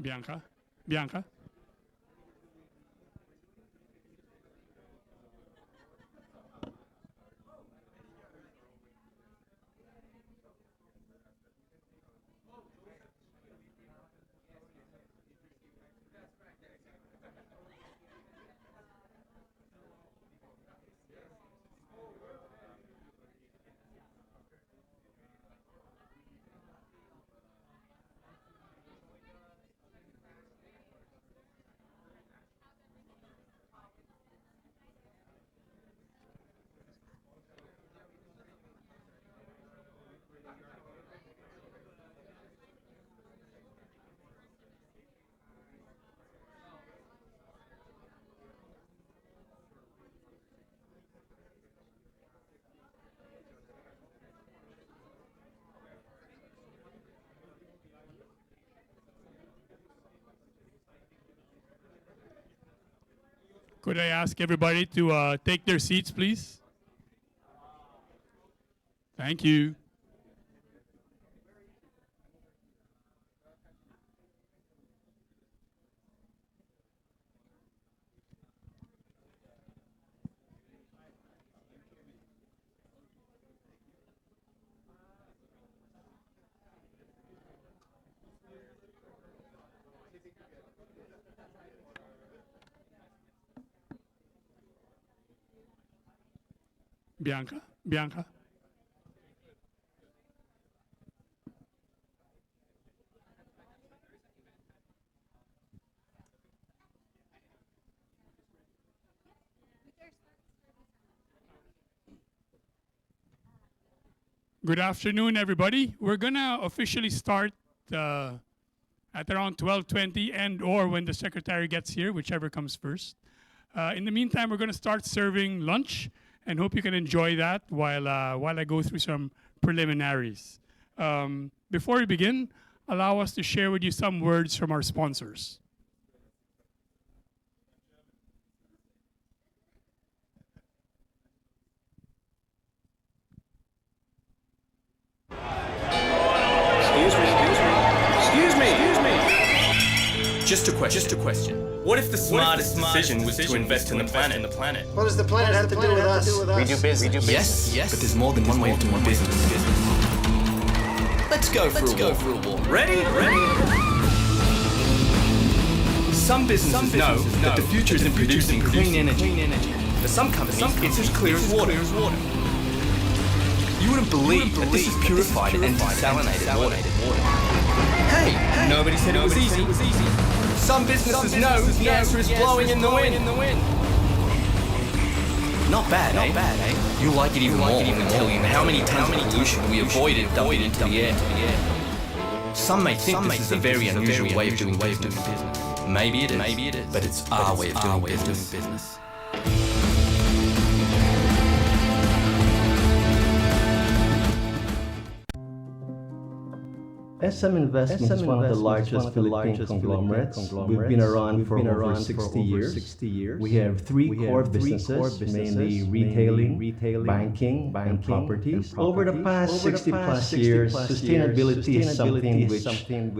Bianca? Bianca? Could I ask everybody to take their seats, please? Thank you. Bianca? Bianca? Good afternoon, everybody. We're gonna officially start at around 12:20 and/or when the secretary gets here, whichever comes first. In the meantime, we're gonna start serving lunch, and hope you can enjoy that while I go through some preliminaries. Before we begin, allow us to share with you some words from our sponsors. Just a question. What if the smartest decision was to invest in the planet? What does the planet have to do with us? We do business. Yes, but there's more than one way of doing business. Let's go for a walk. Ready? Some businesses know that the future is in producing clean energy. For some companies, it's as clear as water. You wouldn't believe that this is purified and desalinated water. Hey, nobody said it was easy. Some businesses know the answer is blowing in the wind. Not bad, eh? You'll like it even more when I tell you how many tons of pollution we avoided dumping into the air. Some may think this is a very unusual way of doing business. Maybe it is, but it's our way of doing business. SM Investment is one of the largest Philippine conglomerates. We've been around for over 60 years. We have three core businesses, mainly retailing, banking, and properties. Over the past 60 plus years, sustainability is something which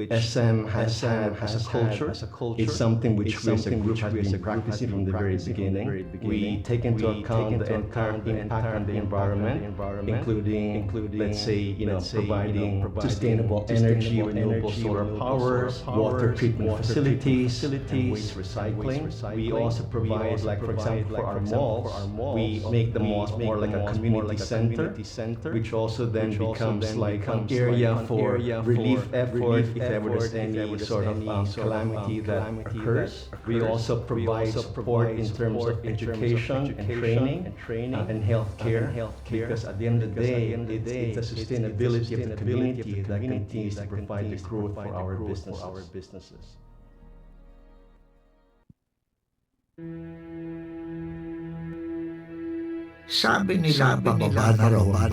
SM has had as a culture. It's something which we as a group have been practicing from the very beginning. We take into account the entire impact on the environment, including, let's say, providing sustainable energy, renewable solar power, water treatment facilities, and waste recycling. We also provide, like for example, for our malls, we make the malls more like a community center, which also then becomes like an area for relief effort if ever there's any sort of calamity that occurs. We also provide support in terms of education and training and healthcare, because at the end of the day, it's the sustainability of the community that continues to provide the growth for our businesses. Sabi nila bababa na raw ang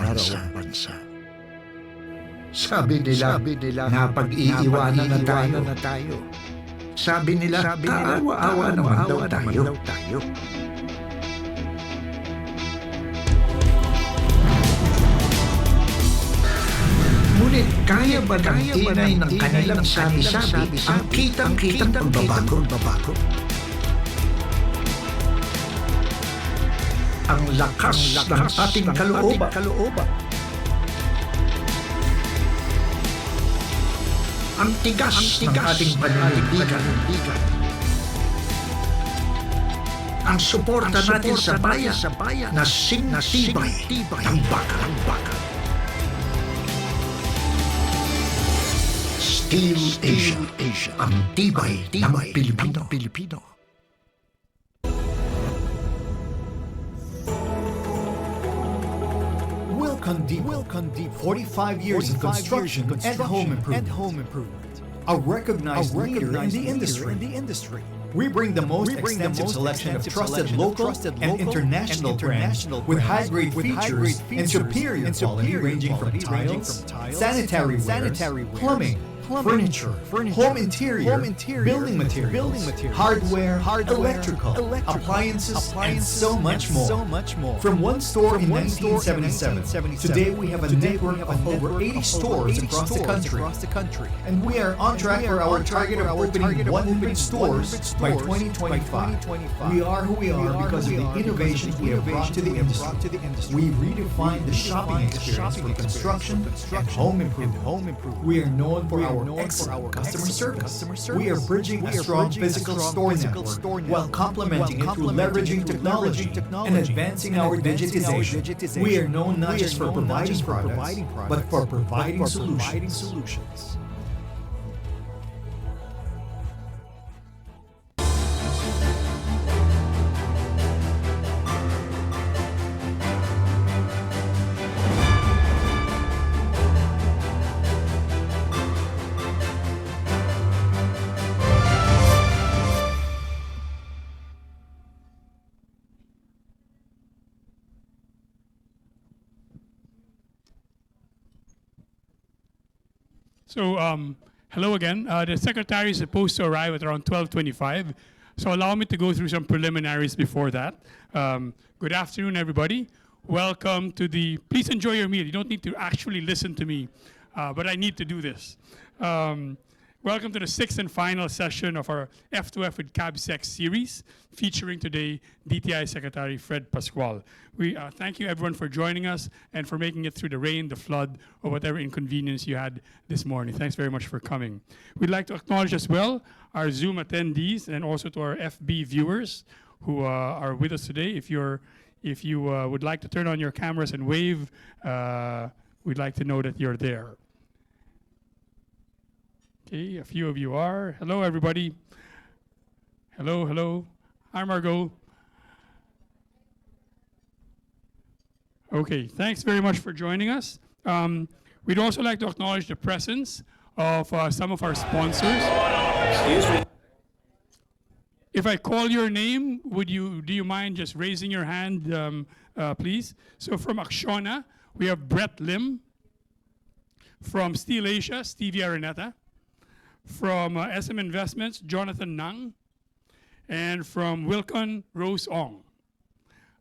bansa. Sabi nila na pag-iiwanan na tayo. Sabi nila kaawa-awa naman daw tayo. Ngunit Kaya ba ng ingay ng kanilang sabi-sabi ang kitang-kitang pagbabago? Ang lakas ng ating kalooban. Ang tigas ng ating paninindigan. Ang suporta natin sa bayan na singtibay ng baka. Steel Asia, ang tibay ng Pilipino. Welcome deep. 45 years of construction and home improvement. A recognized leader in the industry. We bring the most extensive selection of trusted local and international brands with high-grade features and superior quality ranging from tiles, sanitary ware, plumbing, furniture, home interior, building materials, hardware, electrical, appliances, and so much more. From one store in 1977, today we have a network of over 80 stores across the country. And we are on track for our target of opening 100 stores by 2025. We are who we are because of the innovations we have brought to the industry. We redefined the shopping experience for construction and home improvement. We are known for our excellent customer service. We are bridging a strong physical store network while complementing it through leveraging technology and advancing our digitization. We are known not just for providing products, but for providing solutions. So, hello again. The secretary is supposed to arrive at around 12:25. So allow me to go through some preliminaries before that. Good afternoon, everybody. Welcome to please enjoy your meal. You don't need to actually listen to me, but I need to do this. Welcome to the sixth and final session of our F2F with CabSec series, featuring today DTI Secretary Fred Pascual. We thank you everyone for joining us and for making it through the rain, the flood, or whatever inconvenience you had this morning. Thanks very much for coming. We'd like to acknowledge as well our Zoom attendees and also to our FB viewers who are with us today. If you would like to turn on your cameras and wave, we'd like to know that you're there. Okay, a few of you are. Hello, everybody. Hello. Hi, Margot. Okay, thanks very much for joining us. We'd also like to acknowledge the presence of some of our sponsors. Excuse me. If I call your name, do you mind just raising your hand, please? So from Acciona, we have Brett Lim. From Steel Asia, Stevie Araneta. From SM Investments, Jonathan Nang. And from Wilcon, Rose Ong.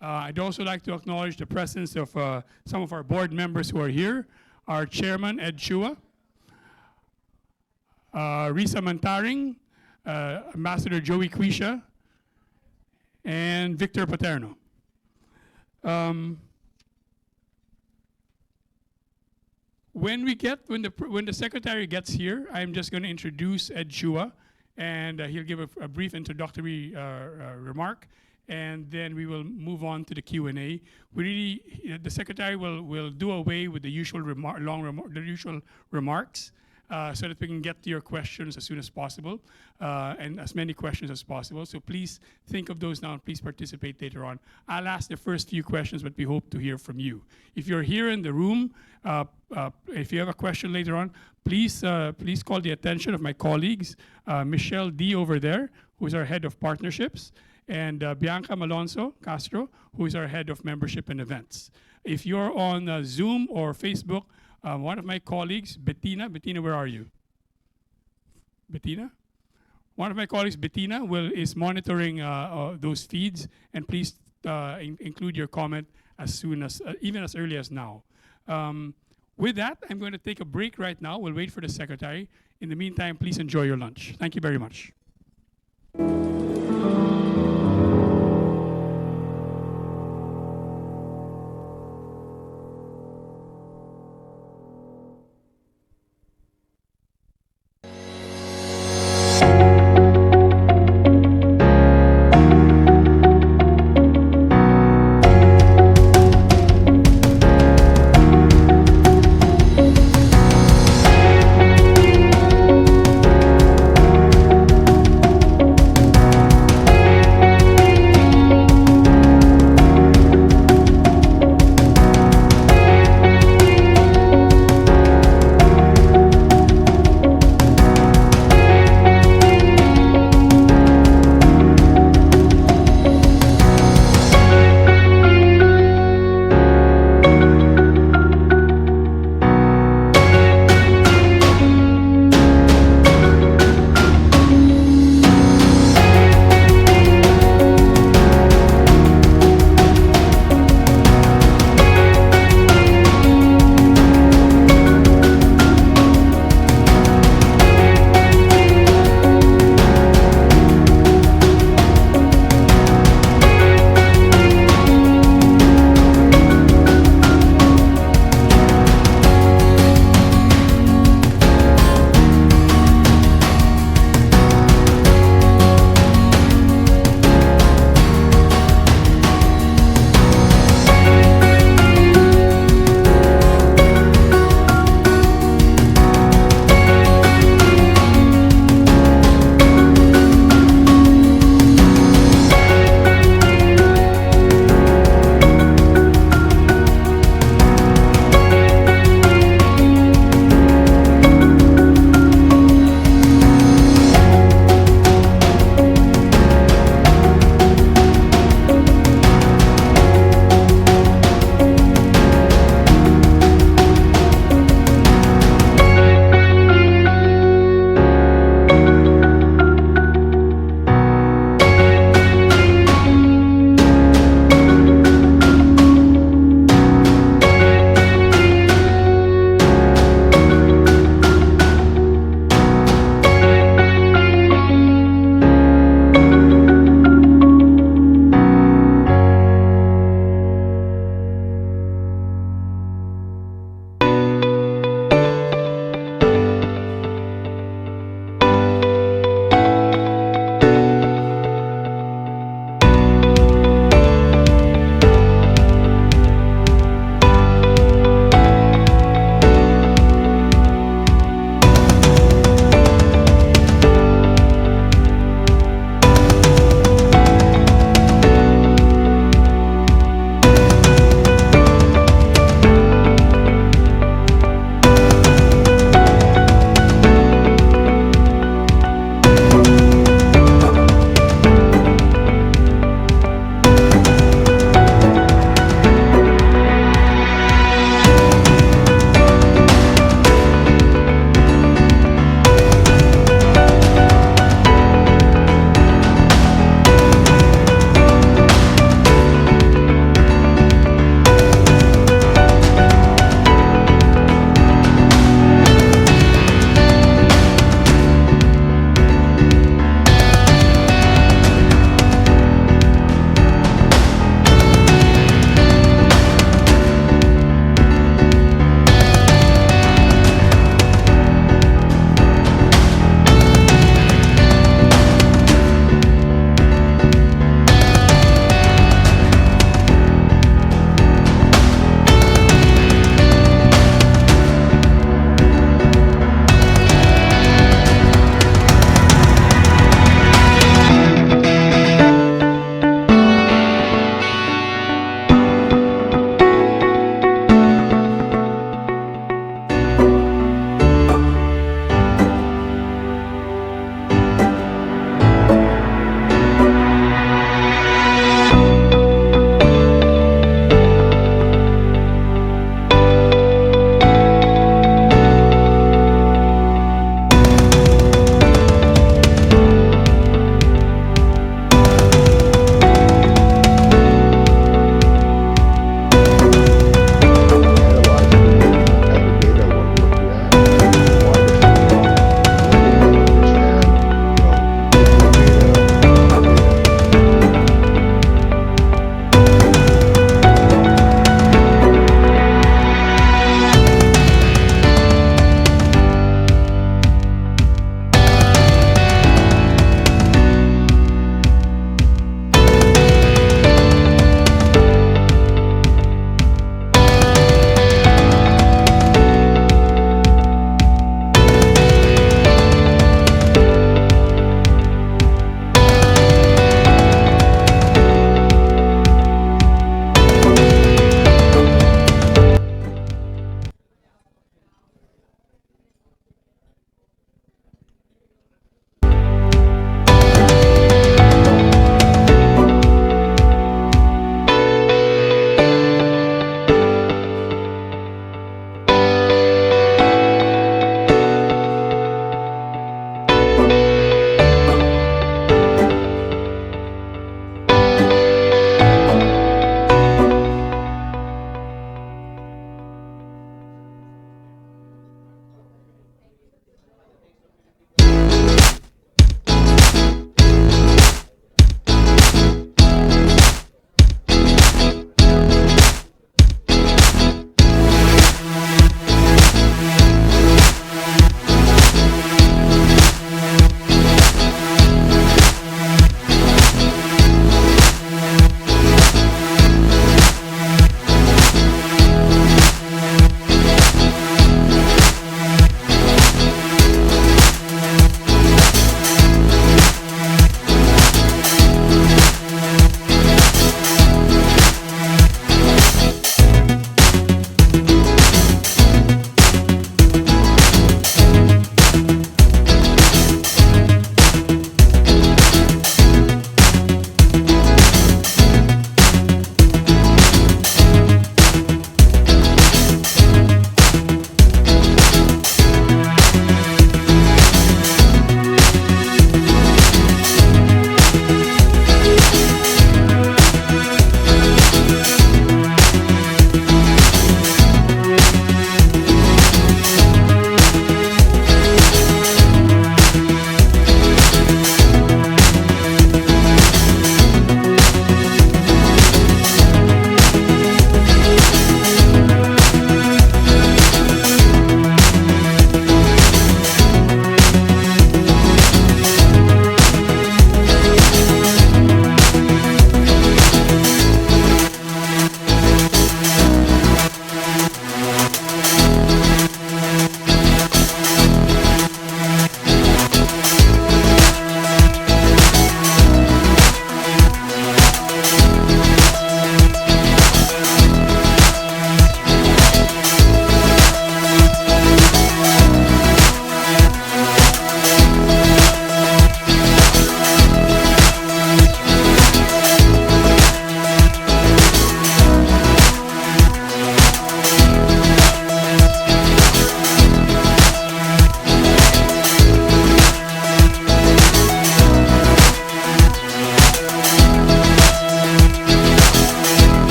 I'd also like to acknowledge the presence of some of our board members who are here. Our chairman, Ed Chua. Risa Mantaring, Ambassador Joey Quisha, and Victor Paterno. When the secretary gets here, I'm just going to introduce Ed Chua, and he'll give a brief introductory remark, and then we will move on to the Q&A. The secretary will do away with the usual remarks. So that we can get to your questions as soon as possible, and as many questions as possible. So please think of those now and please participate later on. I'll ask the first few questions, but we hope to hear from you. If you're here in the room, if you have a question later on, please call the attention of my colleagues, Michelle D over there, who is our head of partnerships, and Bianca Malonzo Castro, who is our head of membership and events. If you're on Zoom or Facebook, one of my colleagues, Bettina, where are you? Bettina? One of my colleagues, Bettina, is monitoring those feeds, and please include your comment as soon as, even as early as now. With that, I'm going to take a break right now. We'll wait for the secretary. In the meantime, please enjoy your lunch. Thank you very much.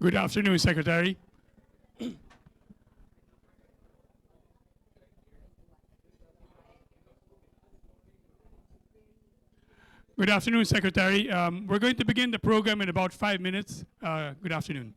Good afternoon, Secretary. Good afternoon, Secretary. We're going to begin the program in about 5 minutes. Good afternoon.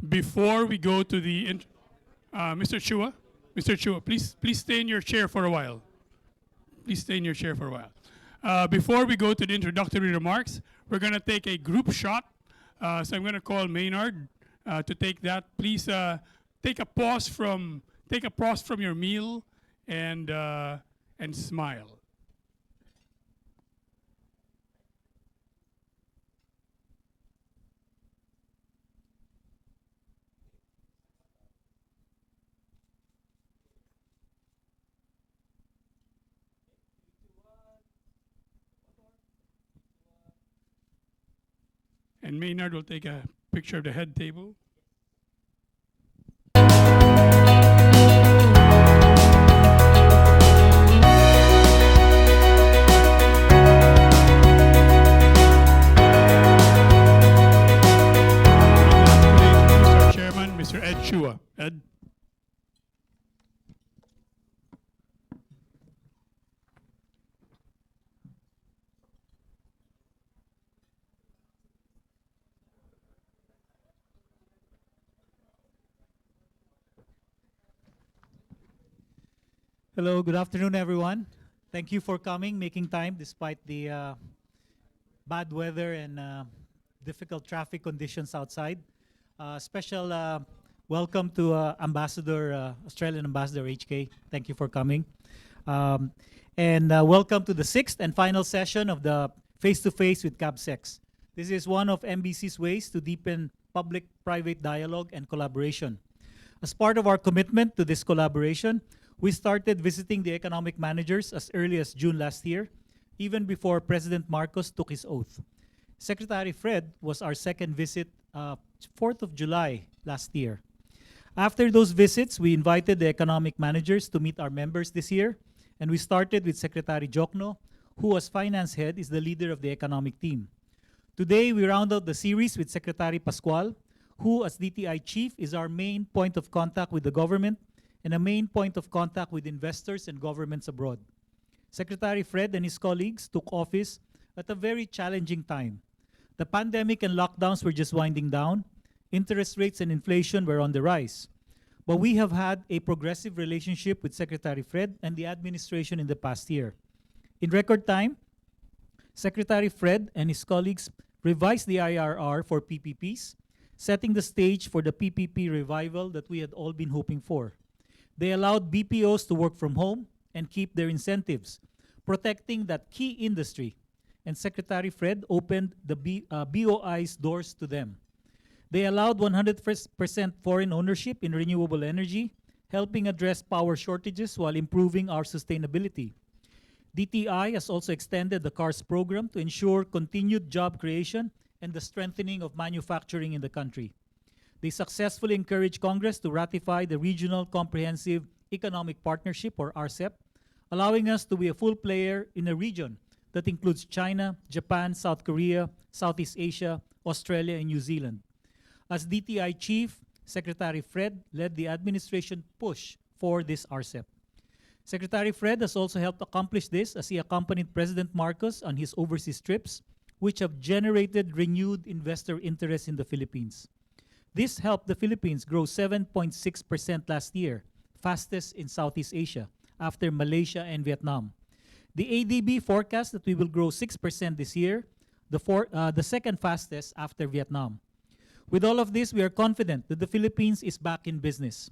Before we go to the, Mr. Chua, please stay in your chair for a while. Please stay in your chair for a while. Before we go to the introductory remarks, we're going to take a group shot. So I'm going to call Maynard to take that. Please take a pause from your meal and smile. And Maynard will take a picture of the head table. Our chairman, Mr. Ed Chua. Ed. Hello, good afternoon, everyone. Thank you for coming, making time despite the bad weather and difficult traffic conditions outside. Special welcome to Australian Ambassador HK. Thank you for coming. And welcome to the 6th and final session of the Face-to-Face with CABSEX. This is one of MBC's ways to deepen public-private dialogue and collaboration. As part of our commitment to this collaboration, we started visiting the economic managers as early as June last year, even before President Marcos took his oath. Secretary Fred was our second visit, 4th of July last year. After those visits, we invited the economic managers to meet our members this year, and we started with Secretary Jokno, who as finance head is the leader of the economic team. Today, we round out the series with Secretary Pascual, who, as DTI Chief, is our main point of contact with the government and a main point of contact with investors and governments abroad. Secretary Fred and his colleagues took office at a very challenging time. The pandemic and lockdowns were just winding down. Interest rates and inflation were on the rise. But we have had a progressive relationship with Secretary Fred and the administration in the past year. In record time, Secretary Fred and his colleagues revised the IRR for PPPs, setting the stage for the PPP revival that we had all been hoping for. They allowed BPOs to work from home and keep their incentives, protecting that key industry. And Secretary Fred opened the BOI's doors to them. They allowed 100% foreign ownership in renewable energy, helping address power shortages while improving our sustainability. DTI has also extended the CARS program to ensure continued job creation and the strengthening of manufacturing in the country. They successfully encouraged Congress to ratify the Regional Comprehensive Economic Partnership, or RCEP, allowing us to be a full player in a region that includes China, Japan, South Korea, Southeast Asia, Australia, and New Zealand. As DTI Chief, Secretary Fred led the administration push for this RCEP. Secretary Fred has also helped accomplish this as he accompanied President Marcos on his overseas trips, which have generated renewed investor interest in the Philippines. This helped the Philippines grow 7.6% last year, fastest in Southeast Asia, after Malaysia and Vietnam. The ADB forecasts that we will grow 6% this year, the second fastest after Vietnam. With all of this, we are confident that the Philippines is back in business.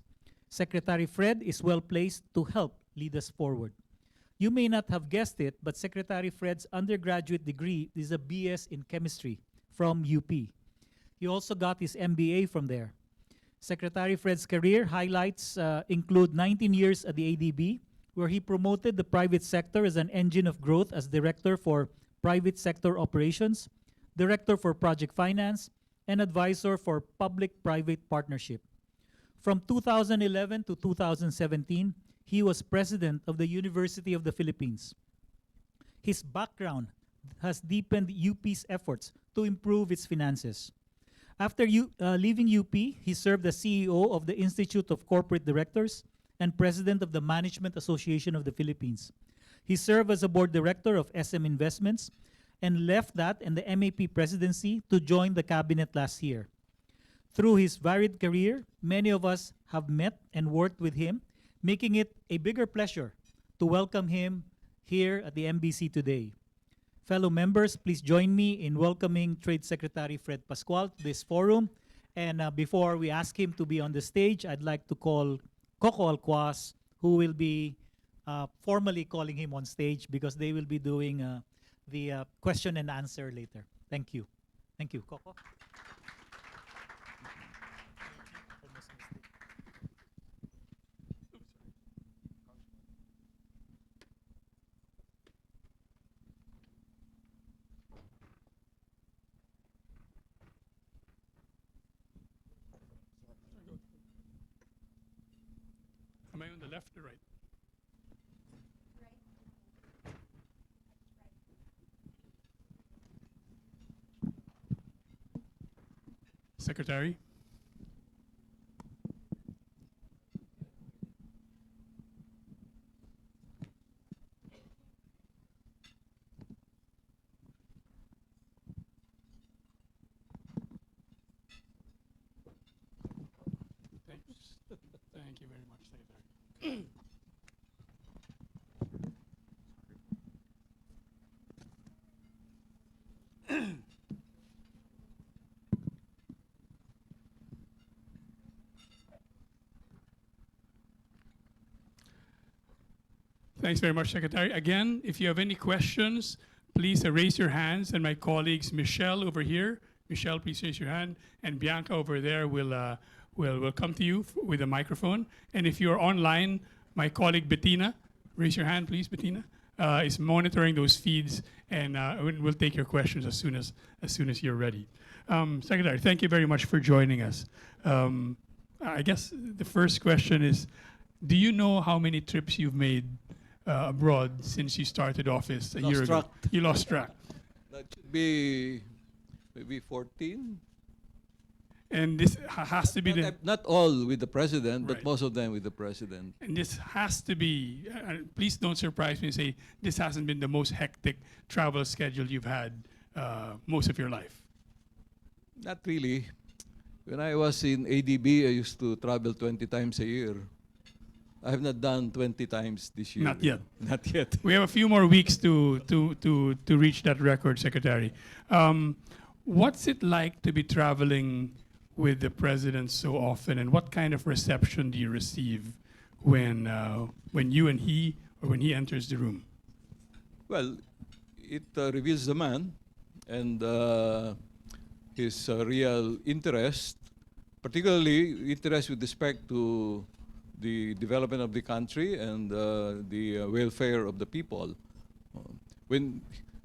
Secretary Fred is well placed to help lead us forward. You may not have guessed it, but Secretary Fred's undergraduate degree is a BS in chemistry from UP. He also got his MBA from there. Secretary Fred's career highlights include 19 years at the ADB, where he promoted the private sector as an engine of growth as Director for Private Sector Operations, Director for Project Finance, and Advisor for Public-Private Partnership. From 2011 to 2017, he was President of the University of the Philippines. His background has deepened UP's efforts to improve its finances. After leaving UP, he served as CEO of the Institute of Corporate Directors and President of the Management Association of the Philippines. He served as a board director of SM Investments and left that and the MAP presidency to join the cabinet last year. Through his varied career, many of us have met and worked with him, making it a bigger pleasure to welcome him here at the MBC today. Fellow members, please join me in welcoming Trade Secretary Fred Pascual to this forum. And before we ask him to be on the stage, I'd like to call Coco Alquas, who will be formally calling him on stage because they will be doing the question and answer later. Thank you. Thank you, Coco. Am I on the left or right? Secretary. Thanks. Thank you very much, Secretary. Thanks very much, Secretary. Again, if you have any questions, please raise your hands, and my colleagues, Michelle over here, Michelle, please raise your hand, and Bianca over there will come to you with a microphone. And if you're online, my colleague Bettina, raise your hand, please, Bettina, is monitoring those feeds, and we'll take your questions as soon as you're ready. Secretary, thank you very much for joining us. I guess the first question is, do you know how many trips you've made abroad since you started office a year ago? Track. You lost track. That should be maybe 14. And this has to be Not all with the president, but Right. most of them with the president. and this has to be, please don't surprise me and say this hasn't been the most hectic travel schedule you've had most of your life. Not really. When I was in ADB, I used to travel 20 times a year. I have not done 20 times this year. Not yet. Not yet. We have a few more weeks to reach that record, Secretary. What's it like to be traveling with the president so often, and what kind of reception do you receive when you and he, or when he enters the room? Well, it reveals the man and his real interest, particularly interest with respect to the development of the country and the welfare of the people. When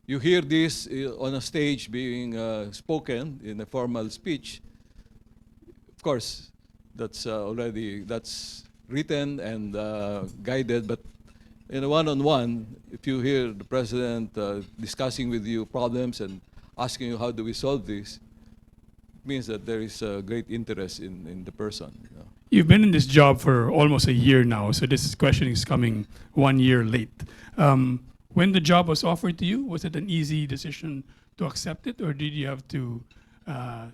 you hear this on a stage being spoken in a formal speech, of course, that's written and guided, but in a one-on-one, if you hear the president discussing with you problems and asking you how do we solve this, it means that there is a great interest in the person. You know. You've been in this job for almost a year now, so this question is coming 1 year late. When the job was offered to you, was it an easy decision to accept it, or did you have to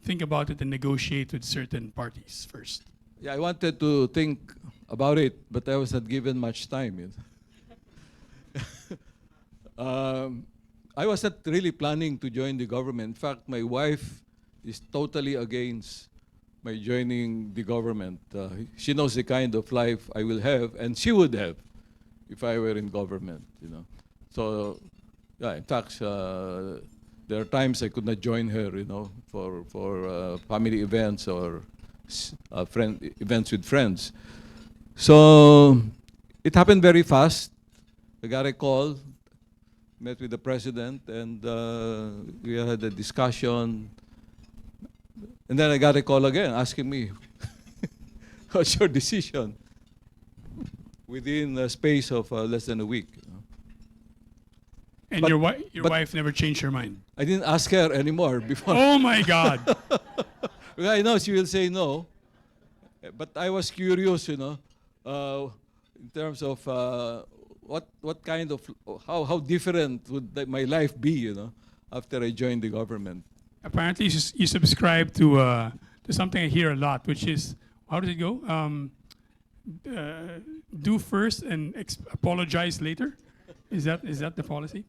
think about it and negotiate with certain parties first? Yeah, I wanted to think about it, but I was not given much time. You know. I was not really planning to join the government. In fact, my wife is totally against my joining the government. She knows the kind of life I will have, and she would have if I were in government. You know. So, yeah, in fact, there are times I could not join her, you know, for family events or events with friends. So it happened very fast. I got a call, met with the president, and we had a discussion. And then I got a call again asking me, what's your decision? Within a space of less than a week. You know. And But- your but- wife never changed her mind? I didn't ask her anymore before. Oh my God! Well, I know she will say no, but I was curious, you know, in terms of what kind of how different would my life be, you know, after I joined the government. Apparently, you subscribe to something I hear a lot, which is, how does it go? Do first and apologize later. Is that the policy?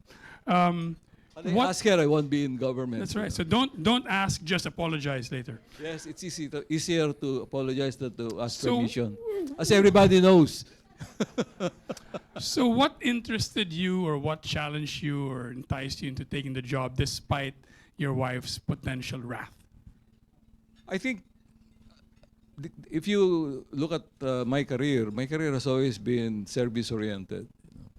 I ask her, I won't be in government. That's right. So don't ask, just apologize later. Yes, it's easier to apologize than to ask So- permission, as everybody knows. So what interested you, or what challenged you, or enticed you into taking the job despite your wife's potential wrath? I think if you look at my career has always been service-oriented. You know.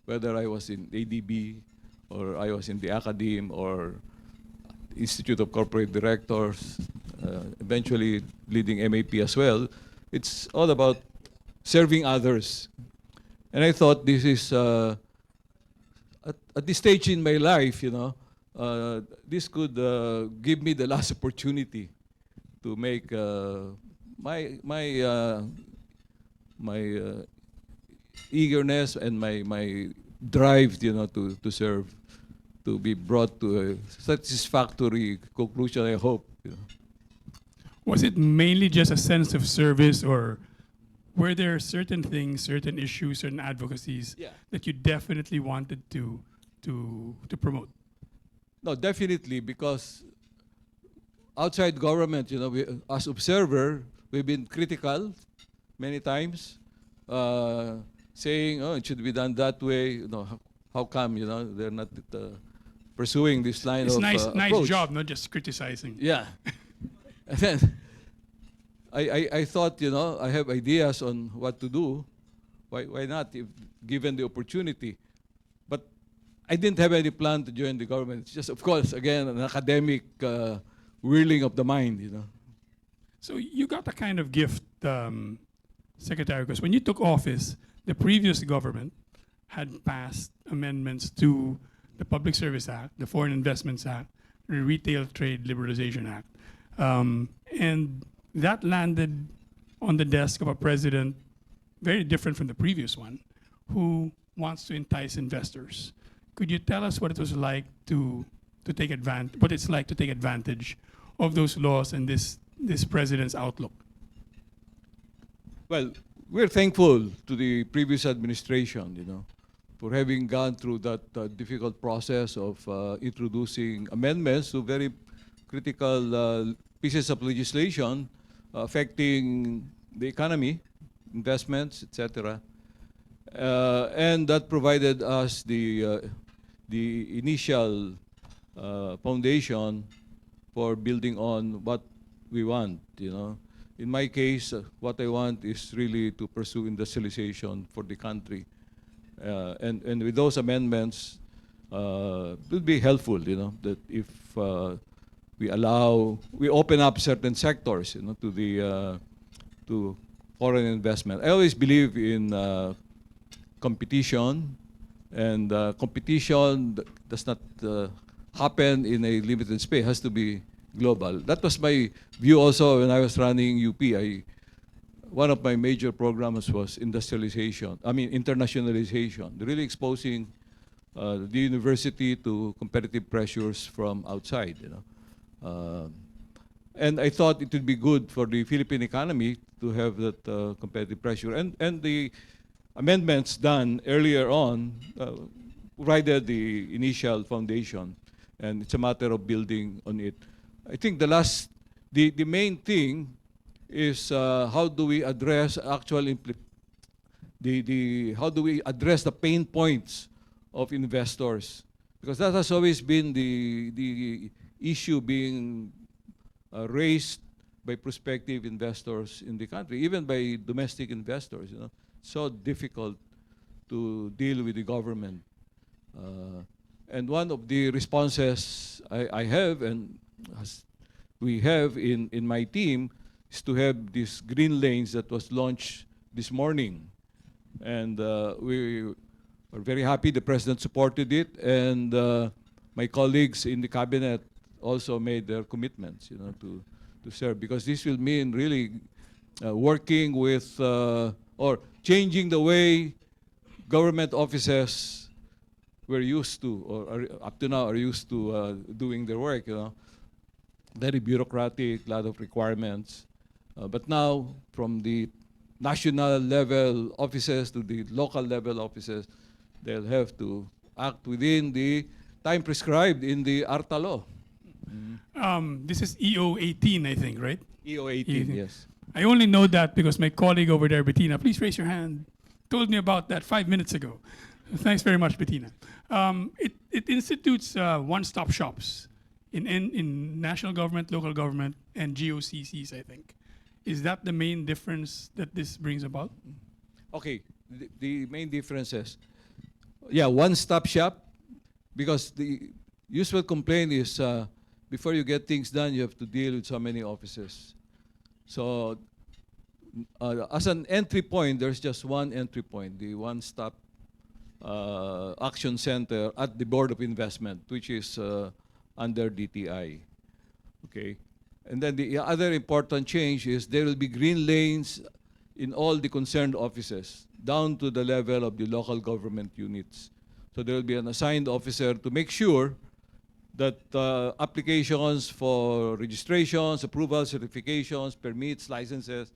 Whether I was in ADB, or I was in the academe, or Institute of Corporate Directors, eventually leading MAP as well, it's all about serving others. And I thought this is, at this stage in my life, you know, this could give me the last opportunity to make my eagerness and my drive, you know, to serve, to be brought to a satisfactory conclusion, I hope. You know. Was it mainly just a sense of service, or were there certain things, certain issues, certain advocacies Yeah. that you definitely wanted to promote? No, definitely, because outside government, you know, as observer, we've been critical many times, saying, "Oh, it should be done that way." You know, how come, you know, they're not pursuing this line It's of nice approach? job, not just criticizing. Yeah. And then I thought, you know, I have ideas on what to do. Why not, if given the opportunity? But I didn't have any plan to join the government. It's just, of course, again, an academic whirling of the mind, you know. So you got a kind of gift, Secretary, because when you took office, the previous government had passed amendments to the Public Service Act, the Foreign Investments Act, Retail Trade Liberalization Act. And that landed on the desk of a president very different from the previous one, who wants to entice investors. Could you tell us what it was like to take advantage of those laws and this president's outlook? Well, we're thankful to the previous administration, for having gone through that difficult process of introducing amendments to very critical pieces of legislation affecting the economy, investments, etc. And that provided us the initial foundation for building on what we want. In my case, what I want is really to pursue industrialization for the country. And with those amendments, it would be helpful, that if we open up certain sectors, to foreign investment. I always believe in competition, and competition does not happen in a limited space. It has to be global. That was my view also when I was running UP. One of my major programs was internationalization, really exposing the university to competitive pressures from outside. And I thought it would be good for the Philippine economy to have that competitive pressure. And the amendments done earlier on provided the initial foundation, and it's a matter of building on it. I think the main thing is how do we address how do we address the pain points of investors, because that has always been the issue being raised by prospective investors in the country, even by domestic investors. So difficult to deal with the government. And one of the responses I have, and we have in my team, is to have these green lanes that was launched this morning. And we are very happy the President supported it, and my colleagues in the cabinet also made their commitments, to serve, because this will mean really working with or changing the way government offices were used to, or up to now are used to doing their work. Very bureaucratic, a lot of requirements. But now, from the national level offices to the local level offices, they'll have to act within the time prescribed in the ARTA law. This is EO 18, I think, right? EO 18, yes. I only know that because my colleague over there, Bettina, please raise your hand, told me about that 5 minutes ago. Thanks very much, Bettina. It institutes one-stop shops in national government, local government, and GOCCs, I think. Is that the main difference that this brings about? Okay, the main difference is, one-stop shop, because the usual complaint is before you get things done, you have to deal with so many offices. So as an entry point, there's just one entry point, the one-stop action center at the Board of Investment, which is under DTI. Okay, and then the other important change is there will be green lanes in all the concerned offices, down to the level of the local government units. So there will be an assigned officer to make sure that applications for registrations, approvals, certifications, permits, licenses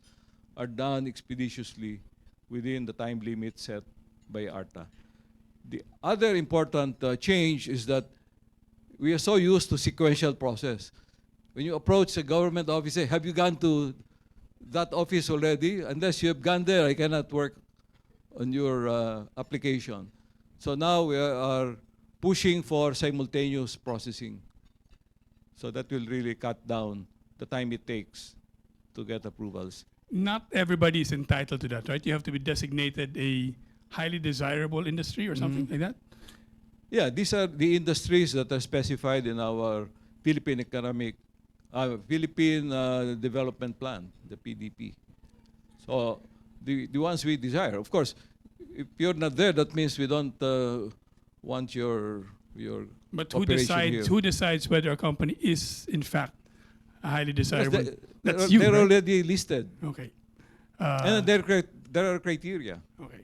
are done expeditiously within the time limit set by ARTA. The other important change is that we are so used to sequential process. When you approach a government office, say, have you gone to that office already? Unless you have gone there, I cannot work on your application. So now we are pushing for simultaneous processing. So that will really cut down the time it takes to get approvals. Not everybody is entitled to that, right? You have to be designated a highly desirable industry or something like that? Yeah, these are the industries that are specified in our Philippine Development Plan, the PDP. So the ones we desire. Of course, if you're not there, that means we don't want your your But who cooperation here. decides whether a company is in fact a highly Because desirable? That's they're you, they're right? already listed. Okay. And there are criteria, Okay.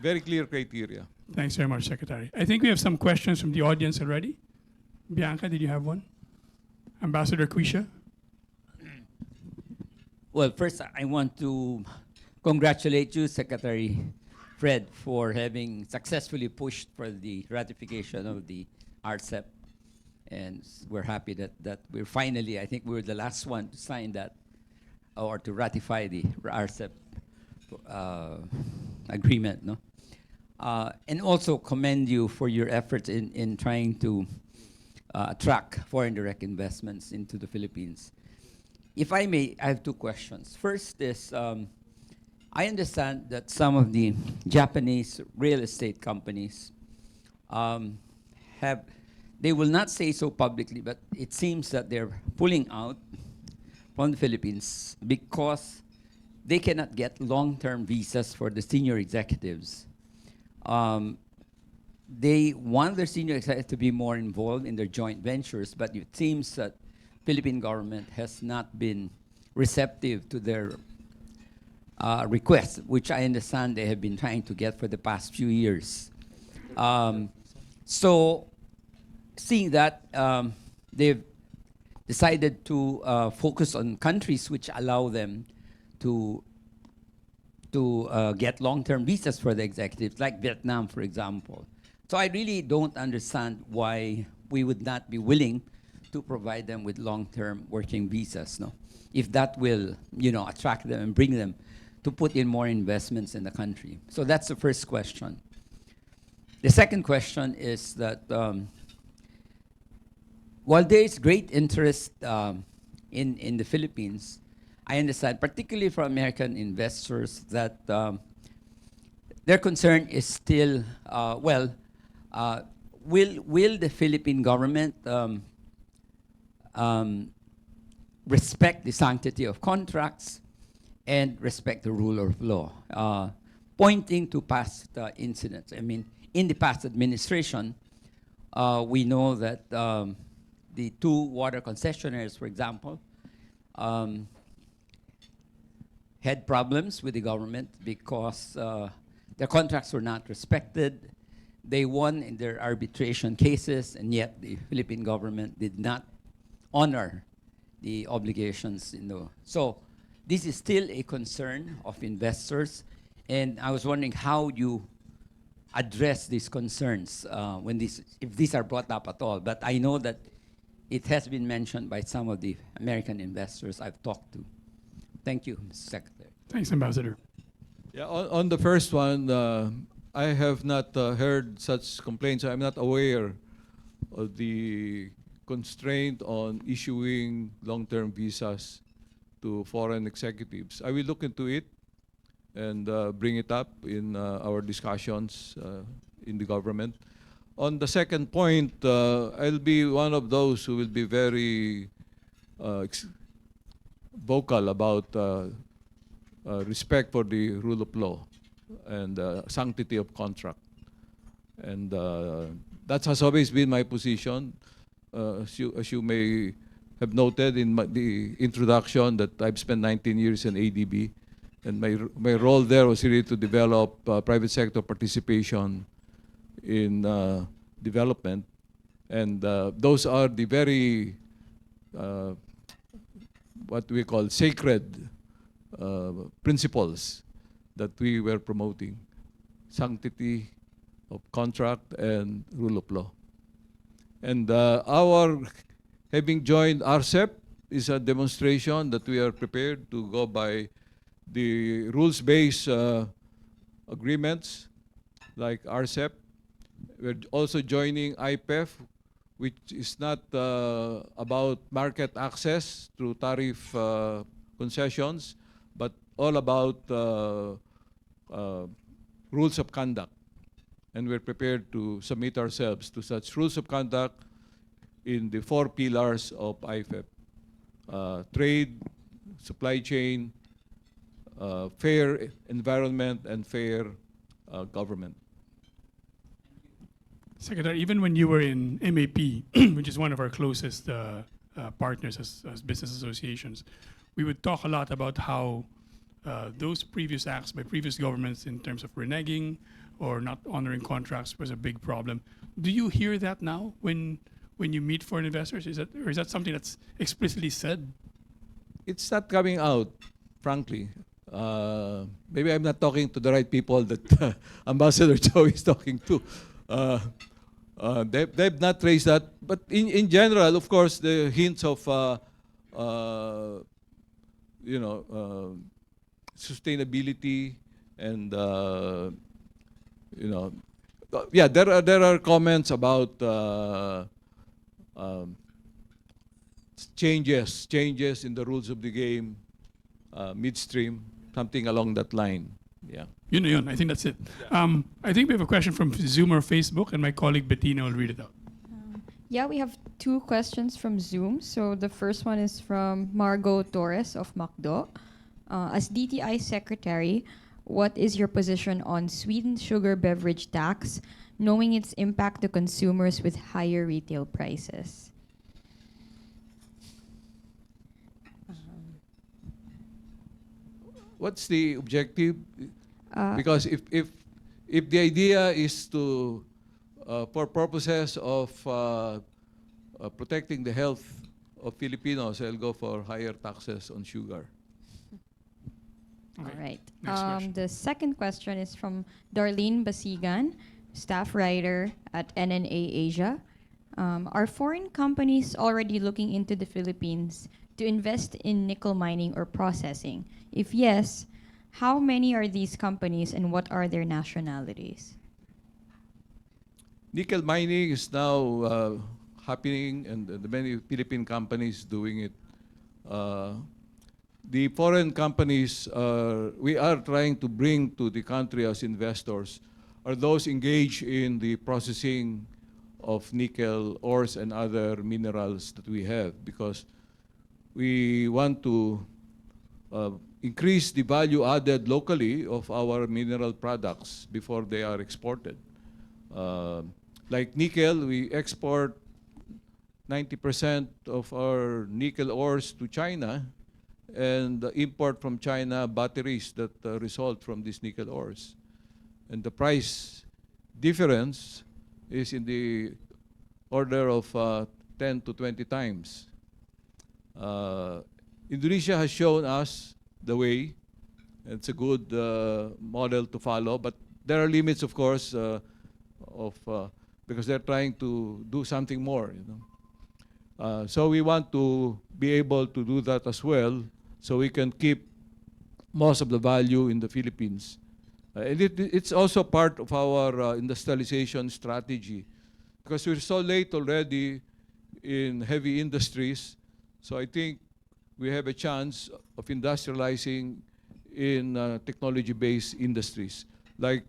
very clear criteria. Thanks very much, Secretary. I think we have some questions from the audience already. Bianca, did you have one? Ambassador Quisha? Well, first, I want to congratulate you, Secretary Fred, for having successfully pushed for the ratification of the RCEP. And we're happy that we're finally, I think we were the last one to sign that or to ratify the RCEP agreement. No? And also commend you for your efforts in trying to attract foreign direct investments into the Philippines. If I may, I have two questions. First is, I understand that some of the Japanese real estate companies they will not say so publicly, but it seems that they're pulling out from the Philippines because they cannot get long-term visas for the senior executives. They want their senior executives to be more involved in their joint ventures, but it seems that Philippine government has not been receptive to their requests, which I understand they have been trying to get for the past few years. So, seeing that, they've decided to focus on countries which allow them to get long-term visas for the executives, like Vietnam, for example. So I really don't understand why we would not be willing to provide them with long-term working visas, no? If that will, attract them and bring them to put in more investments in the country. So that's the first question. The second question is that while there is great interest in the Philippines, I understand, particularly from American investors, that their concern is still, will the Philippine government respect the sanctity of contracts and respect the rule of law, pointing to past incidents. I mean, in the past administration, we know that the two water concessionaires, for example, had problems with the government because their contracts were not respected. They won in their arbitration cases, and yet the Philippine government did not honor the obligations. So this is still a concern of investors, and I was wondering how you address these concerns if these are brought up at all. But I know that it has been mentioned by some of the American investors I've talked to. Thank you, Mr. Secretary. Thanks, Ambassador. Yeah, on the first one, I have not heard such complaints. I'm not aware of the constraint on issuing long-term visas to foreign executives. I will look into it and bring it up in our discussions in the government. On the second point, I'll be one of those who will be very vocal about respect for the rule of law and sanctity of contract. And that has always been my position. As you may have noted in the introduction, that I've spent 19 years in ADB, and my role there was really to develop private sector participation in development, and those are the very what we call sacred principles that we were promoting: sanctity of contract and rule of law. And our having joined RCEP is a demonstration that we are prepared to go by the rules-based agreements like RCEP. We're also joining IPEF, which is not about market access through tariff concessions, but all about rules of conduct. And we're prepared to submit ourselves to such rules of conduct in the 4 pillars of IPEF: trade, supply chain, fair environment, and fair government. Secretary, even when you were in MAP, which is one of our closest partners as business associations, we would talk a lot about how those previous acts by previous governments in terms of reneging or not honoring contracts was a big problem. Do you hear that now when you meet foreign investors? Is that something that's explicitly said? It's not coming out, frankly. Maybe I'm not talking to the right people that Ambassador Joe is talking to. They've not raised that. But in general, of course, the hints of sustainability and yeah, there are comments about changes in the rules of the game midstream, something along that line. Yeah. Yun. I think that's it. I think we have a question from Zoom or Facebook, and my colleague Bettina will read it out. Yeah, we have two questions from Zoom. So the first one is from Margot Torres of Macdo. As DTI Secretary, what is your position on sweetened sugar beverage tax, knowing its impact to consumers with higher retail prices? What's the objective? Because if the idea is to for purposes of protecting the health of Filipinos, I'll go for higher taxes on sugar. Okay. All right. Next question. The second question is from Darlene Basigan, staff writer at NNA Asia. Are foreign companies already looking into the Philippines to invest in nickel mining or processing? If yes, how many are these companies and what are their nationalities? Nickel mining is now happening, and the many Philippine companies doing it. The foreign companies we are trying to bring to the country as investors are those engaged in the processing of nickel ores and other minerals that we have, because we want to increase the value added locally of our mineral products before they are exported. Like nickel, we export 90% of our nickel ores to China, and import from China batteries that result from these nickel ores. And the price difference is in the order of 10 to 20 times. Indonesia has shown us the way. It's a good model to follow, but there are limits, of course, because they're trying to do something more. So we want to be able to do that as well, so we can keep most of the value in the Philippines. And it's also part of our industrialization strategy, because we're so late already in heavy industries. So I think we have a chance of industrializing in technology-based industries, like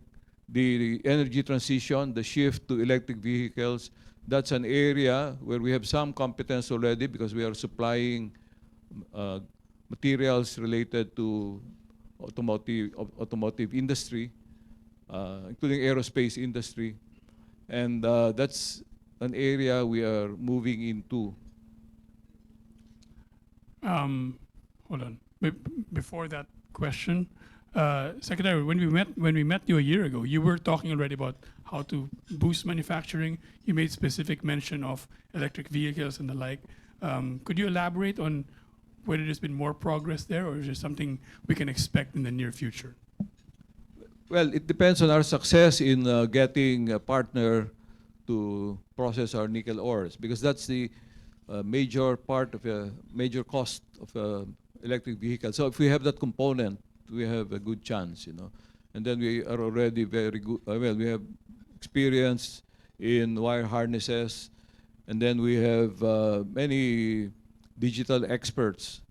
the energy transition, the shift to electric vehicles. That's an area where we have some competence already, because we are supplying materials related to automotive industry, including aerospace industry. And that's an area we are moving into. Hold on. Before that question, Secretary, when we met you a year ago, you were talking already about how to boost manufacturing. You made specific mention of electric vehicles and the like. Could you elaborate on whether there's been more progress there, or is there something we can expect in the near future? Well, it depends on our success in getting a partner to process our nickel ores, because that's the major part of a major cost of electric vehicle. So if we have that component, we have a good chance, And then we are already very good. Well, we have experience in wire harnesses, and then we have many digital experts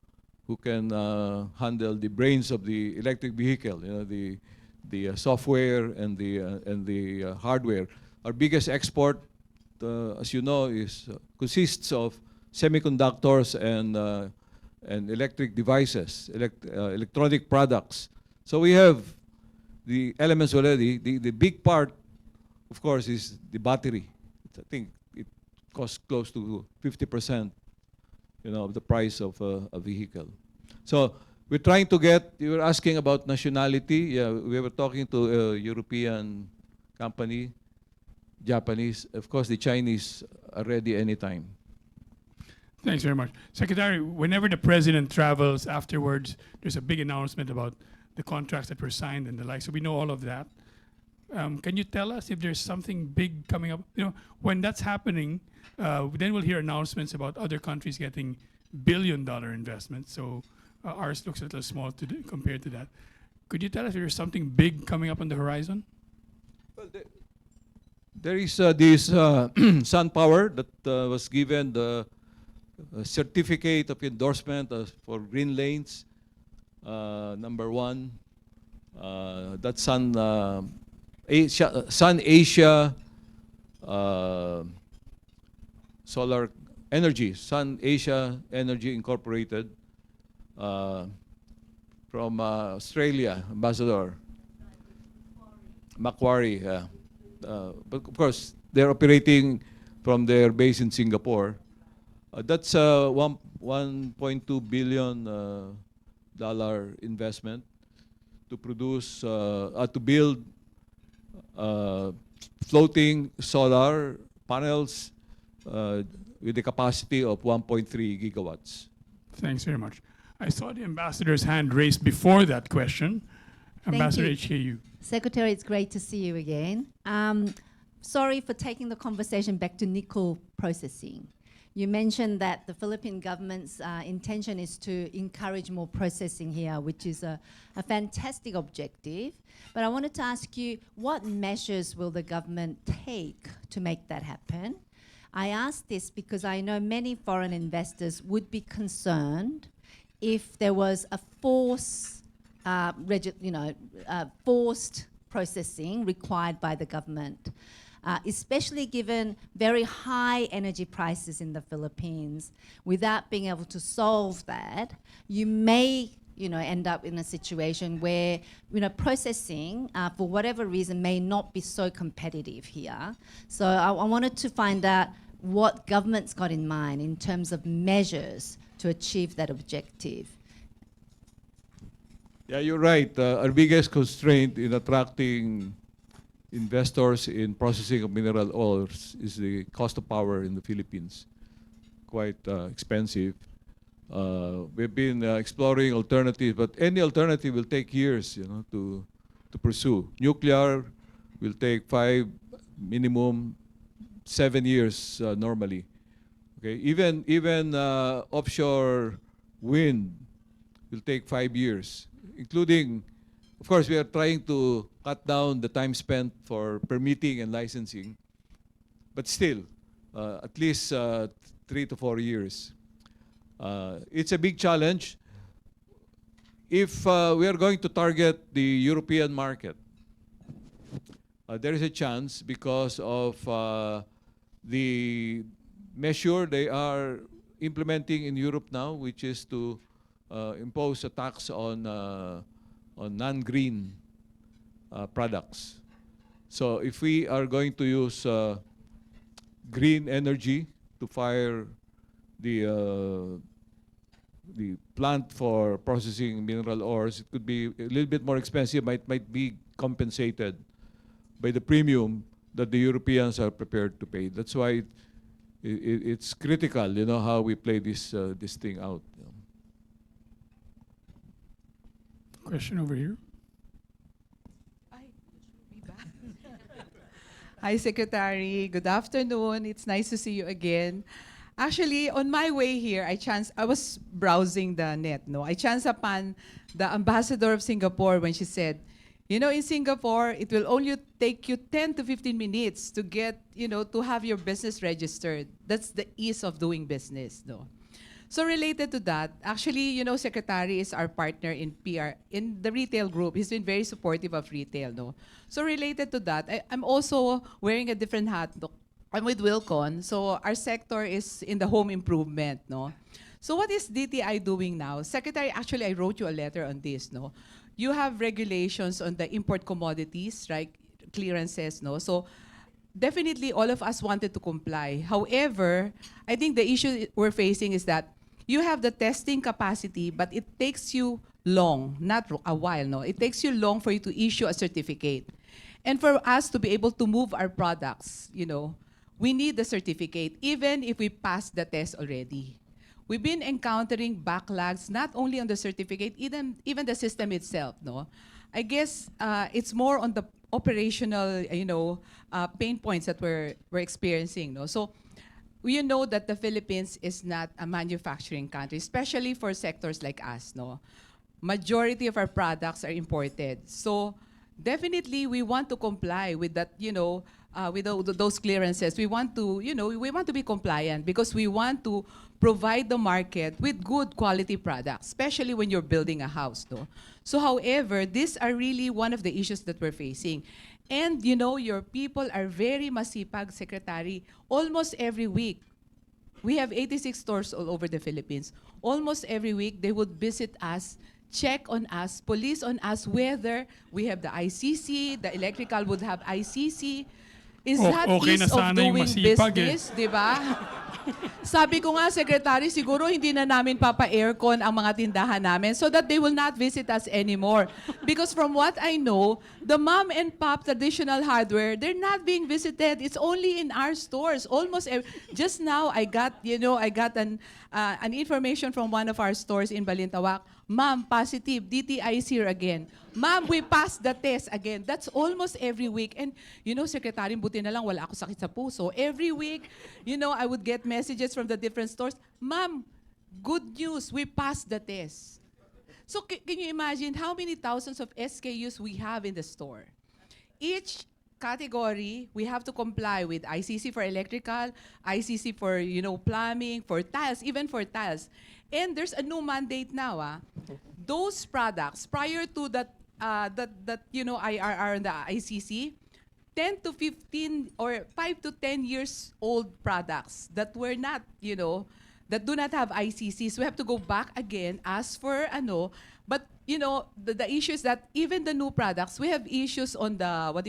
who can handle the brains of the electric vehicle, the software and the hardware. Our biggest export, as you know, consists of semiconductors and electric devices, electronic products. So we have the elements already. The big part of course, is the battery. I think it costs close to 50%, of the price of a vehicle. So we're trying to get. You were asking about nationality. Yeah, we were talking to a European company, Japanese. Of course, the Chinese are ready anytime. Thanks very much. Secretary, whenever the president travels afterwards, there's a big announcement about the contracts that were signed and the like, so we know all of that. Can you tell us if there's something big coming up? When that's happening, then we'll hear announcements about other countries getting billion-dollar investments, so ours looks a little small compared to that. Could you tell us if there's something big coming up on the horizon? Well, there is this Sun Power that was given the certificate of endorsement for green lanes, number 1. That's Sun Asia Solar Energy, Sun Asia Energy Incorporated, from Australia, Ambassador Macquarie. But of course, they're operating from their base in Singapore. That's a $1.2 billion investment to produce, to build floating solar panels with a capacity of 1.3 gigawatts. Thanks very much. I saw the ambassador's hand raised before that question. Ambassador HKU. Secretary, it's great to see you again. Sorry for taking the conversation back to nickel processing. You mentioned that the Philippine government's intention is to encourage more processing here, which is a fantastic objective. But I wanted to ask you, what measures will the government take to make that happen? I ask this because I know many foreign investors would be concerned if there was a forced processing required by the government. Especially given very high energy prices in the Philippines. Without being able to solve that, you may end up in a situation where processing, for whatever reason, may not be so competitive here. So I wanted to find out what government's got in mind in terms of measures to achieve that objective. Yeah, you're right. Our biggest constraint in attracting investors in processing of mineral oils is the cost of power in the Philippines. Quite expensive. We've been exploring alternatives, but any alternative will take years, to pursue. Nuclear will take 5, minimum 7 years normally. Okay, even offshore wind will take 5 years, including. Of course, we are trying to cut down the time spent for permitting and licensing, but still, at least 3 to 4 years. It's a big challenge. If we are going to target the European market, there is a chance because of the measure they are implementing in Europe now, which is to impose a tax on non-green products. So if we are going to use green energy to fire the plant for processing mineral ores, it could be a little bit more expensive, might be compensated by the premium that the Europeans are prepared to pay. That's why it's critical, how we play this thing out. Question over here. Hi, Secretary. Good afternoon. It's nice to see you again. Actually, on my way here, I was browsing the net. I chanced upon the ambassador of Singapore when she said, in Singapore, it will only take you 10 to 15 minutes to get, to have your business registered. That's the ease of doing business, So related to that, actually, Secretary is our partner in PR, in the retail group. He's been very supportive of retail, So related to that, I'm also wearing a different hat. I'm with Wilcon, so our sector is in the home improvement, So what is DTI doing now? Secretary, actually, I wrote you a letter on this, You have regulations on the import commodities, right? Clearances, So definitely all of us wanted to comply. However, I think the issue we're facing is that you have the testing capacity, but it takes you long, not a while, no. It takes you long for you to issue a certificate. And for us to be able to move our products, you know, we need the certificate, even if we pass the test already. We've been encountering backlogs, not only on the certificate, even the system itself, no. I guess it's more on the operational, pain points that we're experiencing, no. So, you know that the Philippines is not a manufacturing country, especially for sectors like us, no. Majority of our products are imported. So definitely we want to comply with that, with those clearances. We want to, we want to be compliant because we want to provide the market with good quality products, especially when you're building a house, no. So however, these are really one of the issues that we're facing. And your people are very masipag, Secretary. Almost every week, we have 86 stores all over the Philippines. Almost every week, they would visit us, check on us, police on us, whether we have the ICC, the electrical would have ICC. Is that okay ease na of sana yung doing masipag business, di ba? Sabi ko nga, Secretary, siguro hindi na namin papa-aircon ang mga tindahan namin so that they will not visit us anymore. Because from what I know, the mom and pop traditional hardware, they're not being visited. It's only in our stores. Almost just now, I got an information from one of our stores in Balintawak. Ma'am, positive, DTI is here again. Ma'am, we passed the test again. That's almost every week. And, Secretary, buti na lang wala ako sakit sa puso. Every week, I would get messages from the different stores. Ma'am, good news, we passed the test. So can you imagine how many thousands of SKUs we have in the store? Each category, we have to comply with ICC for electrical, ICC for, plumbing, for tiles, even for tiles. And there's a new mandate now. Those products, prior to that IRR and the ICC, 10 to 15 or 5 to 10 years old products that were not, that do not have ICCs. We have to go back again, ask for but the issue is that even the new products, we have issues on the, on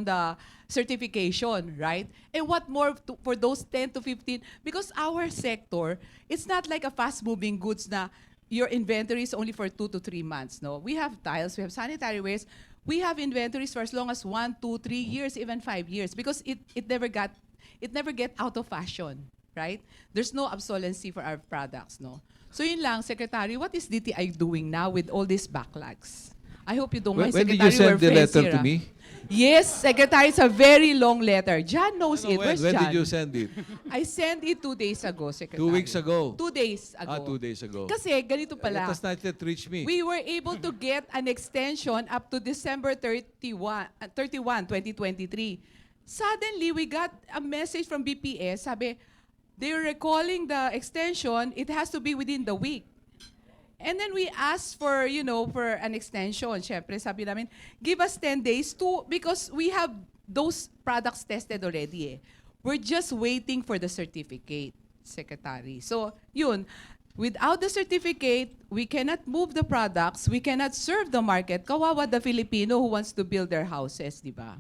the certification, right? And what more for those 10 to 15? Because our sector, it's not like a fast-moving goods na your inventory is only for 2 to 3 months, no? We have tiles, we have sanitary wares, we have inventories for as long as 1, 2, 3 years, even 5 years, because it never get out of fashion, right? There's no obsolescence for our products, no? So yun lang, Secretary, what is DTI doing now with all these backlogs? I hope you don't mind, When Secretary. did you send the we're friends letter here, to me? Yes, Secretary, it's a very long letter. John knows it. Where's When John? did you send it? I sent it 2 days ago, Secretary. 2 weeks ago? 2 days ago. 2 days ago. Kasi ganito pala. It has not yet reached me. We were able to get an extension up to December 31, 2023. Suddenly, we got a message from BPS. Sabi, they're recalling the extension. It has to be within the week. And then we asked for, for an extension. Syempre, sabi namin, give us 10 days because we have those products tested already. We're just waiting for the certificate, Secretary. So, yun. Without the certificate, we cannot move the products, we cannot serve the market. Kawawa the Filipino who wants to build their houses, di ba?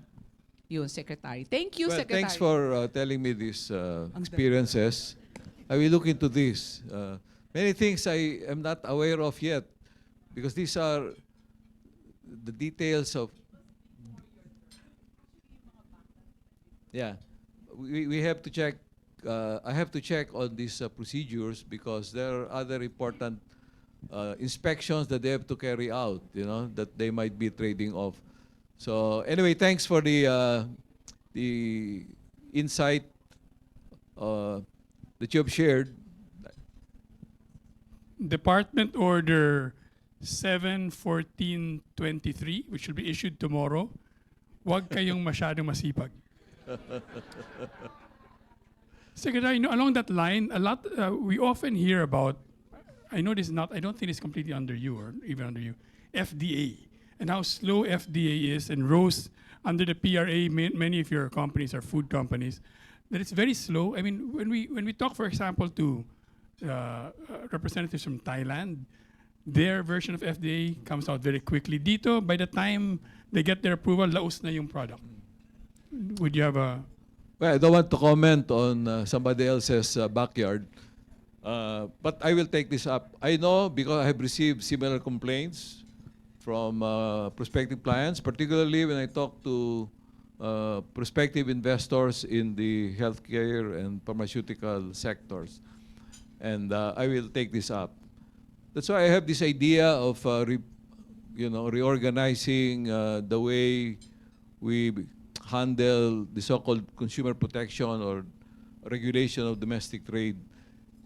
Yun, Secretary. Thank you, Well, Secretary. thanks for telling me these experiences. I will look into this. Many things I am not aware of yet because these are the details of... Yeah. We have to check. I have to check on these procedures because there are other important inspections that they have to carry out, that they might be trading off. So anyway, thanks for the insight that you have shared. Department Order 71423, which will be issued tomorrow. Huwag kayong masyadong masipag. Secretary, along that line, a lot we often hear about. I know this is not. I don't think it's completely under you or even under you. FDA and how slow FDA is and rose under the PRA. Many of your companies are food companies. That it's very slow. I mean, when we talk, for example, to representatives from Thailand, their version of FDA comes out very quickly. Dito, by the time they get their approval, laos na yung product. Would you have a Well, I don't want to comment on somebody else's backyard, but I will take this up. I know because I have received similar complaints from prospective clients, particularly when I talk to prospective investors in the healthcare and pharmaceutical sectors. And I will take this up. That's why I have this idea of reorganizing the way we handle the so-called consumer protection or regulation of domestic trade,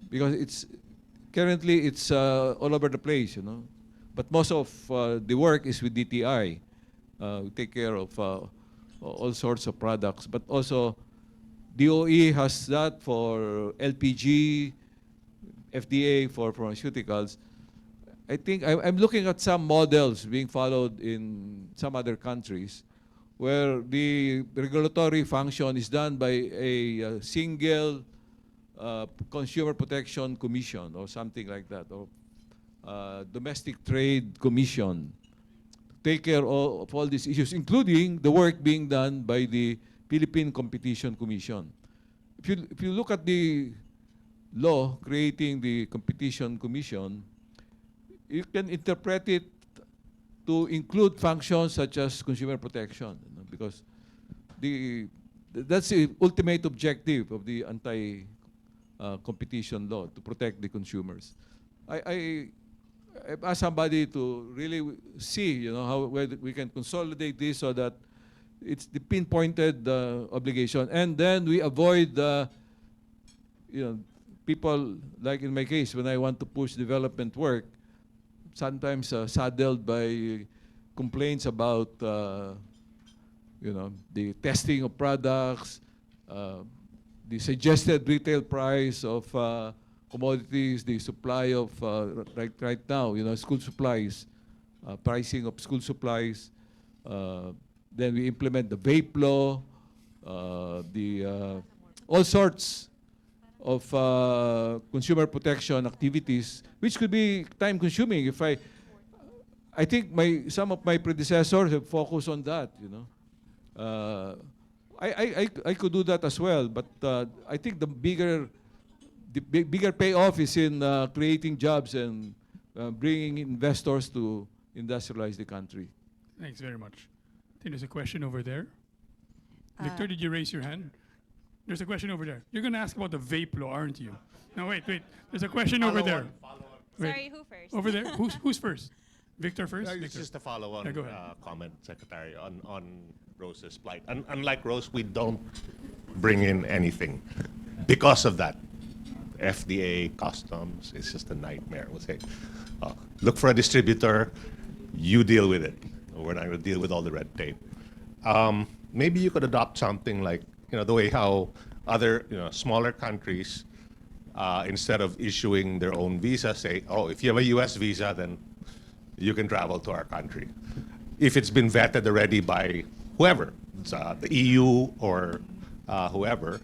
because it's currently all over the place, But most of the work is with DTI. We take care of all sorts of products, but also DOE has that for LPG, FDA for pharmaceuticals. I think I'm looking at some models being followed in some other countries where the regulatory function is done by a single consumer protection commission or something like that, or domestic trade commission. Take care of all these issues, including the work being done by the Philippine Competition Commission. If you look at the law creating the Competition Commission, you can interpret it to include functions such as consumer protection, because that's the ultimate objective of the anti-competition law, to protect the consumers. I've asked somebody to really see, how we can consolidate this so that it's the pinpointed obligation, and then we avoid people like in my case when I want to push development work, sometimes saddled by complaints about the testing of products, the suggested retail price of commodities, the supply of right now, school supplies, pricing of school supplies. Then we implement the vape law, all sorts of consumer protection activities, which could be time-consuming. If I think some of my predecessors have focused on that. I could do that as well, but I think the bigger payoff is in creating jobs and bringing investors to industrialize the country. Thanks very much. I think there's a question over there. Victor, did you raise your hand? There's a question over there. You're going to ask about the vape law, aren't you? No, wait. There's a question over there. Sorry, who first? Over there. Who's first? Victor first? It's Victor. just a follow-on Yeah, go ahead. comment, Secretary, on Rose's plight. Unlike Rose, we don't bring in anything because of that. FDA, customs, it's just a nightmare. We'll say, look for a distributor, you deal with it. We're not going to deal with all the red tape. Maybe you could adopt something like, the way how other, smaller countries, instead of issuing their own visa, say, if you have a US visa, then you can travel to our country. If it's been vetted already by whoever, the EU or whoever,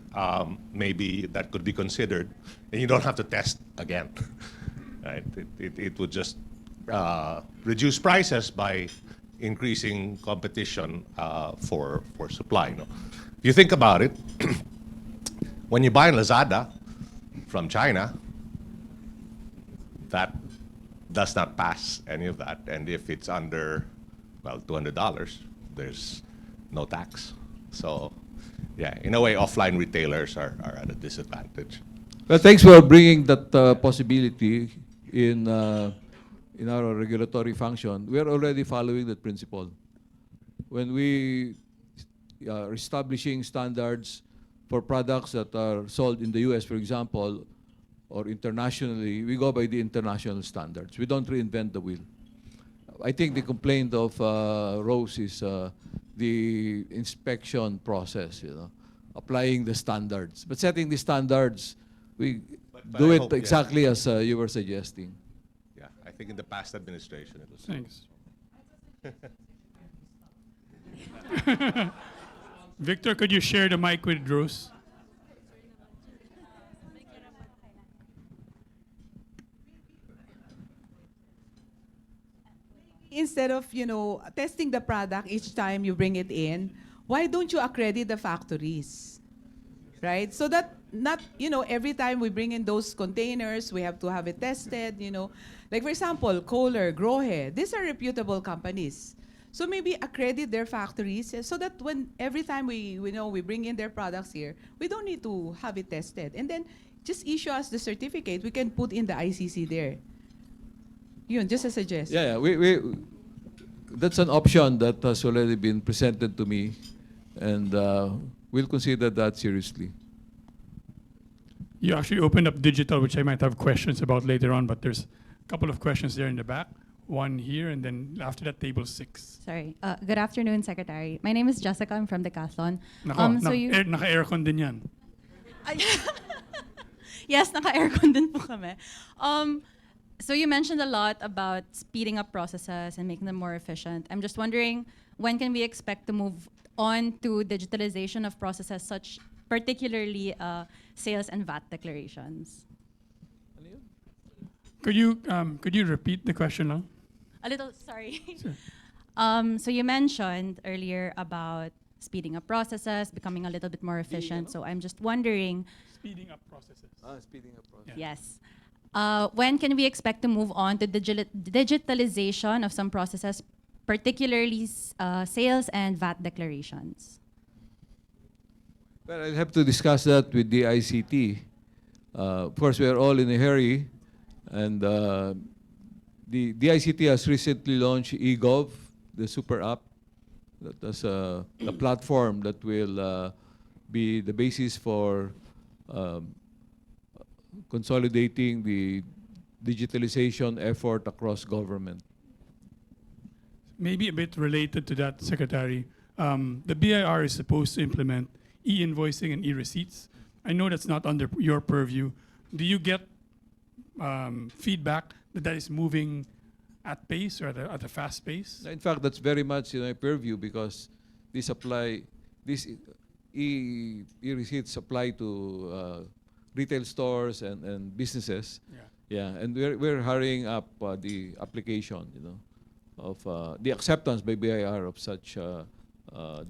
maybe that could be considered, and you don't have to test again. Right? It would just reduce prices by increasing competition for supply. If you think about it, when you buy in Lazada from China, that does not pass any of that, and if it's under, $200, there's no tax. So, yeah, in a way, offline retailers are at a disadvantage. Well, thanks for bringing that possibility in our regulatory function. We are already following that principle. When we are establishing standards for products that are sold in the US, for example, or internationally, we go by the international standards. We don't reinvent the wheel. I think the complaint of Rose is the inspection process, applying the standards. But setting the standards, we do it exactly as you were suggesting. Yeah, I think in the past administration it was. Thanks. Victor, could you share the mic with Rose? Instead of, testing the product each time you bring it in, why don't you accredit the factories? right? So that not, every time we bring in those containers, we have to have it tested, Like for example, Kohler, Grohe, these are reputable companies. So maybe accredit their factories so that every time we bring in their products here, we don't need to have it tested. And then just issue us the certificate. We can put in the ICC there. Just a suggestion. Yeah, that's an option that has already been presented to me, and we'll consider that seriously. You actually opened up digital, which I might have questions about later on, but there's a couple of questions there in the back. One here, and then after that, table 6. Sorry. Good afternoon, Secretary. My name is Jessica. I'm from Decathlon. Naka-aircon din yan. Yes, naka-aircon din po kami. So you mentioned a lot about speeding up processes and making them more efficient. I'm just wondering, when can we expect to move on to digitalization of processes, such particularly sales and VAT declarations? Could you repeat the question now? A little, sorry. Sure. So you mentioned earlier about speeding up processes, becoming a little bit more efficient. So I'm just wondering. Speeding up processes. Speeding up processes. Yes. When can we expect to move on to digitalization of some processes, particularly sales and VAT declarations? Well, I'll have to discuss that with the ICT. Of course, we are all in a hurry, and the ICT has recently launched eGov, the super app. That's a platform that will be the basis for consolidating the digitalization effort across government. Maybe a bit related to that, Secretary. The BIR is supposed to implement e-invoicing and e-receipts. I know that's not under your purview. Do you get feedback that is moving at pace or at a fast pace? In fact, that's very much in my purview because these e-receipts apply to retail stores and businesses. Yeah, and we're hurrying up the application, of the acceptance by BIR of such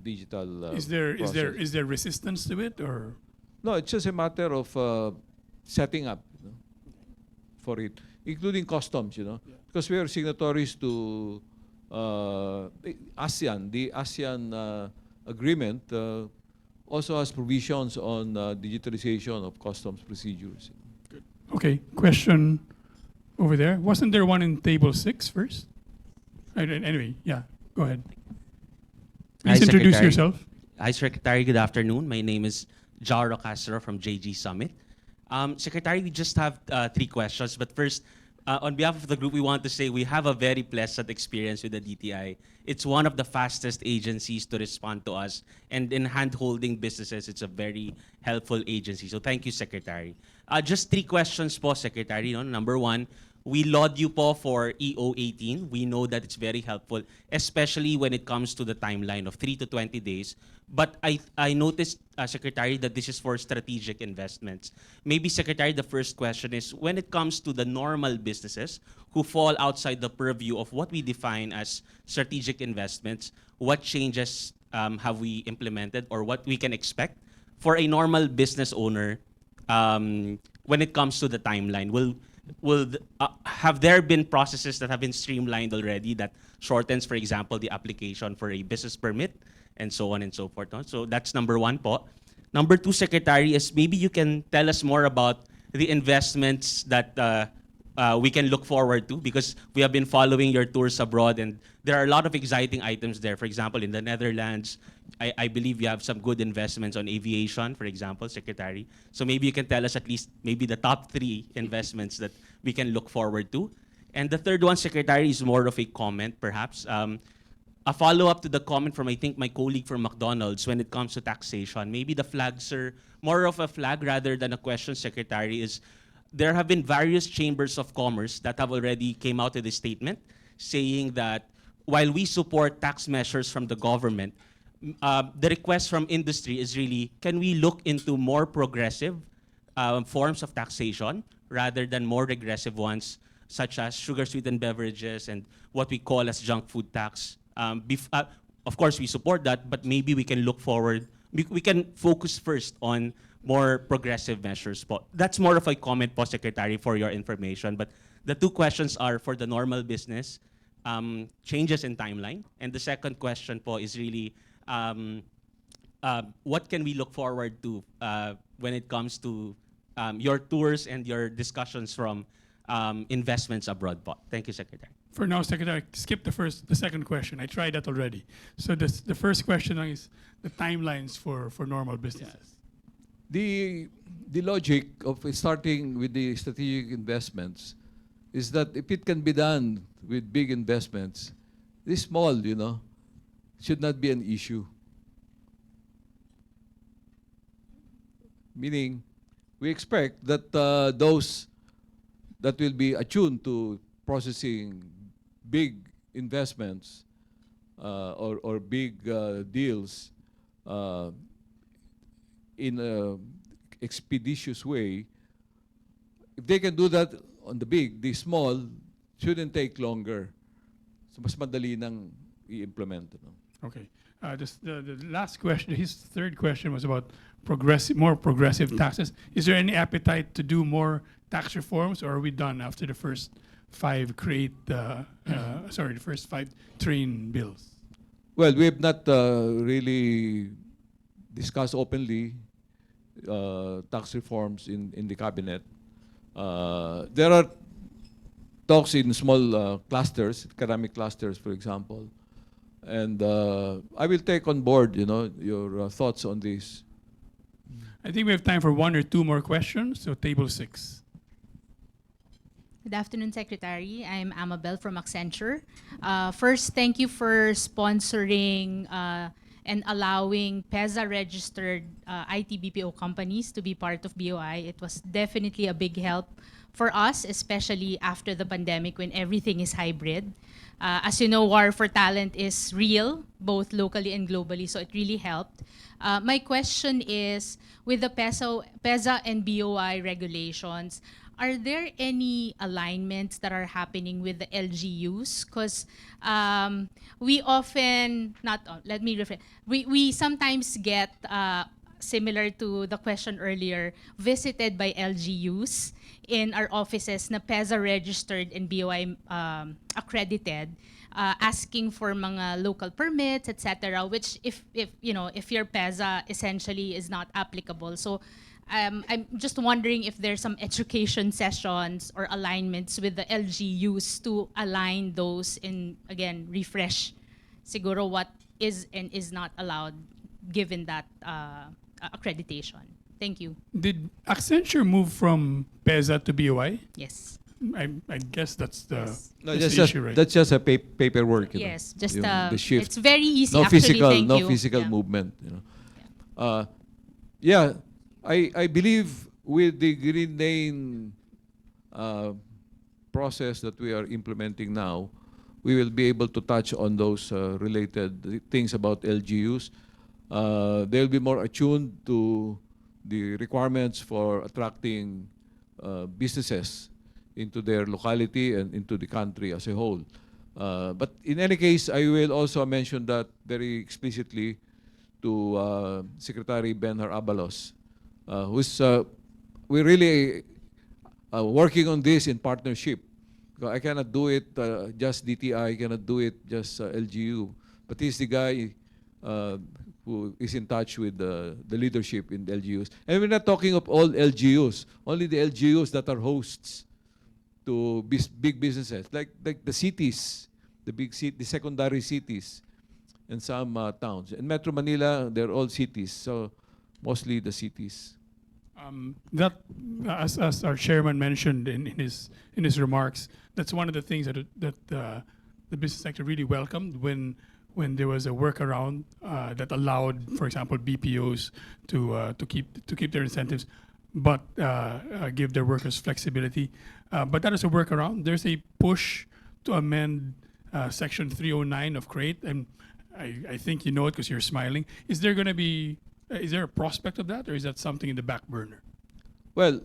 digital. Is there resistance to it, or? No, it's just a matter of setting up for it, including customs, because we are signatories to ASEAN. The ASEAN agreement also has provisions on digitalization of customs procedures. Good. Okay, question over there. Wasn't there one in table 6 first? Anyway, yeah, go ahead. Please introduce yourself. Hi, Secretary. Good afternoon. My name is Jaro Castro from JG Summit. Secretary, we just have 3 questions. But first, on behalf of the group, we want to say we have a very pleasant experience with the DTI. It's one of the fastest agencies to respond to us. And in hand-holding businesses, it's a very helpful agency. So thank you, Secretary. Just 3 questions po, Secretary. Number 1, we laud you po for EO18. We know that it's very helpful, especially when it comes to the timeline of 3 to 20 days. But I noticed, Secretary, that this is for strategic investments. Maybe, Secretary, the first question is, when it comes to the normal businesses who fall outside the purview of what we define as strategic investments, what changes have we implemented or what we can expect for a normal business owner when it comes to the timeline? Have there been processes that have been streamlined already that shortens, for example, the application for a business permit and so on and so forth? So that's number 1 po. Number 2, Secretary, is maybe you can tell us more about the investments that we can look forward to, because we have been following your tours abroad and there are a lot of exciting items there. For example, in the Netherlands, I believe you have some good investments on aviation, for example, Secretary. So maybe you can tell us at least maybe the top 3 investments that we can look forward to. And the third one, Secretary, is more of a comment, perhaps. A follow-up to the comment from, I think, my colleague from McDonald's when it comes to taxation. Maybe the flag, sir, more of a flag rather than a question, Secretary, is there have been various chambers of commerce that have already came out with a statement saying that while we support tax measures from the government, the request from industry is really, can we look into more progressive forms of taxation rather than more regressive ones, such as sugar-sweetened beverages and what we call as junk food tax? Of course, we support that, but maybe we can look forward. We can focus first on more progressive measures po. That's more of a comment po, Secretary, for your information. But the two questions are for the normal business, changes in timeline. And the second question po is really, what can we look forward to when it comes to your tours and your discussions from investments abroad po? Thank you, Secretary. For now, Secretary, skip the second question. I tried that already. So the first question is the timelines for normal businesses. The logic of starting with the strategic investments is that if it can be done with big investments, this small, should not be an issue. Meaning, we expect that those that will be attuned to processing big investments or big deals in an expeditious way, if they can do that on the big, the small shouldn't take longer. So mas madali nang i-implement. Okay. The last question, his third question was about more progressive taxes. Is there any appetite to do more tax reforms, or are we done after the first five the first 5 train bills? Well, we have not really discussed openly tax reforms in the cabinet. There are talks in small clusters, economic clusters, for example. And I will take on board, your thoughts on this. I think we have time for 1 or 2 more questions. So table 6. Good afternoon, Secretary. I'm Amabel from Accenture. First, thank you for sponsoring and allowing PEZA-registered IT BPO companies to be part of BOI. It was definitely a big help for us, especially after the pandemic when everything is hybrid. As you know, war for talent is real, both locally and globally, so it really helped. My question is, with the PEZA and BOI regulations, are there any alignments that are happening with the LGUs? Because we often, we sometimes get, similar to the question earlier, visited by LGUs in our offices na PEZA registered and BOI accredited, asking for mga local permits, etc., which if your PEZA essentially is not applicable. So I'm just wondering if there's some education sessions or alignments with the LGUs to align those and, again, refresh siguro what is and is not allowed given that accreditation. Thank you. Did Accenture move from PEZA to BOI? Yes. I guess that's the, No, that's the issue, right? that's just a paperwork. Yes, just the shift. it's very easy. No actually, physical, thank no you. physical movement. I believe with the green lane process that we are implementing now, we will be able to touch on those related things about LGUs. They'll be more attuned to the requirements for attracting businesses into their locality and into the country as a whole. But in any case, I will also mention that very explicitly to Secretary Benhar Abalos, who's we're really working on this in partnership. I cannot do it just DTI, I cannot do it just LGU, but he's the guy who is in touch with the leadership in the LGUs. And we're not talking of all LGUs, only the LGUs that are hosts to big businesses, like the cities, the secondary cities, and some towns. In Metro Manila, they're all cities, so mostly the cities. That, as our chairman mentioned in his remarks, that's one of the things that the business sector really welcomed when there was a workaround that allowed, for example, BPOs to keep their incentives, but give their workers flexibility. But that is a workaround. There's a push to amend Section 309 of CREATE, and I think you know it because you're smiling. Is there going to be is there a prospect of that, or is that something in the back burner? Well,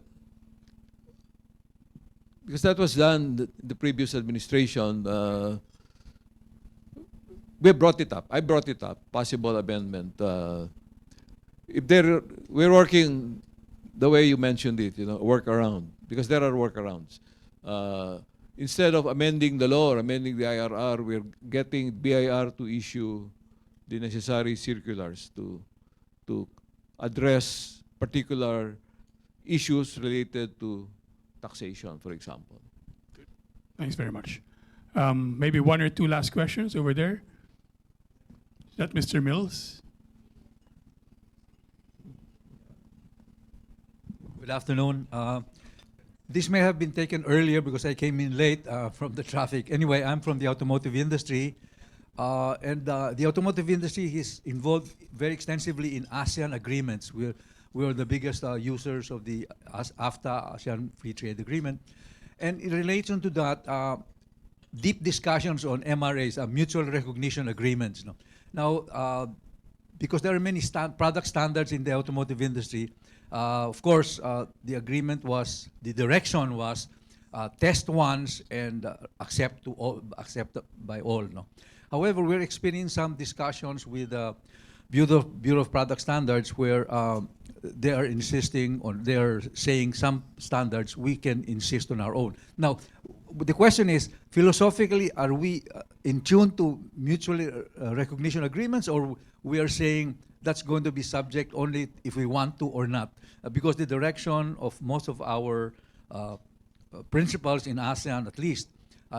because that was done the previous administration, we brought it up. I brought it up. Possible amendment. We're working the way you mentioned it, workaround, because there are workarounds. Instead of amending the law or amending the IRR, we're getting BIR to issue the necessary circulars to address particular issues related to taxation, for example. Thanks very much. Maybe one or two last questions over there. Is that Mr. Mills? Good afternoon. This may have been taken earlier because I came in late from the traffic. Anyway, I'm from the automotive industry. And the automotive industry is involved very extensively in ASEAN agreements. We're the biggest users of the AFTA, ASEAN Free Trade Agreement. And in relation to that, deep discussions on MRAs, mutual recognition agreements. Now, because there are many product standards in the automotive industry, of course, the agreement was, the direction was test once and accept by all. However, we're experiencing some discussions with the Bureau of Product Standards where they are insisting on, they are saying some standards we can insist on our own. Now, the question is, philosophically, are we in tune to mutual recognition agreements, or we are saying that's going to be subject only if we want to or not? Because the direction of most of our principles in ASEAN, at least,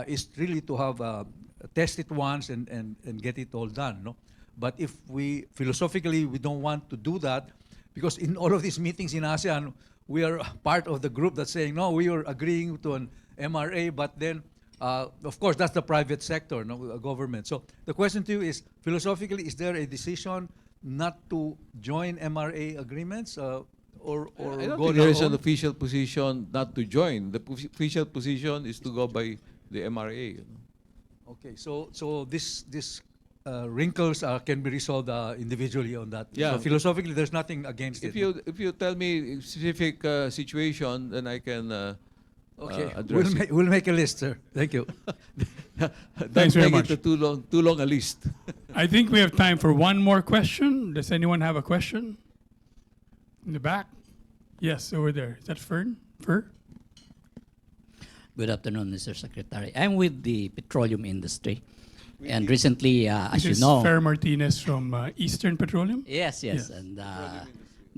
is really to have test it once and get it all done. No? But if we, philosophically, we don't want to do that, because in all of these meetings in ASEAN, we are part of the group that's saying, no, we are agreeing to an MRA, but then, of course, that's the private sector, no, government. So the question to you is, philosophically, is there a decision not to join MRA agreements or I don't go think there is their an own? official position not to join. The official position is to go by the MRA. Okay, so this wrinkles can be resolved individually on that. Yeah. So philosophically, there's nothing against If it. you tell me a specific situation, then I can Okay, address it. we'll make a list, sir. Thank you. Thanks very Don't make much. it too long a list. I think we have time for one more question. Does anyone have a question? In the back? Yes, over there. Is that Fern? Good afternoon, Mr. Secretary. I'm with the petroleum industry. And recently, as This you is know... Fer Martinez from Eastern Petroleum? Yes. And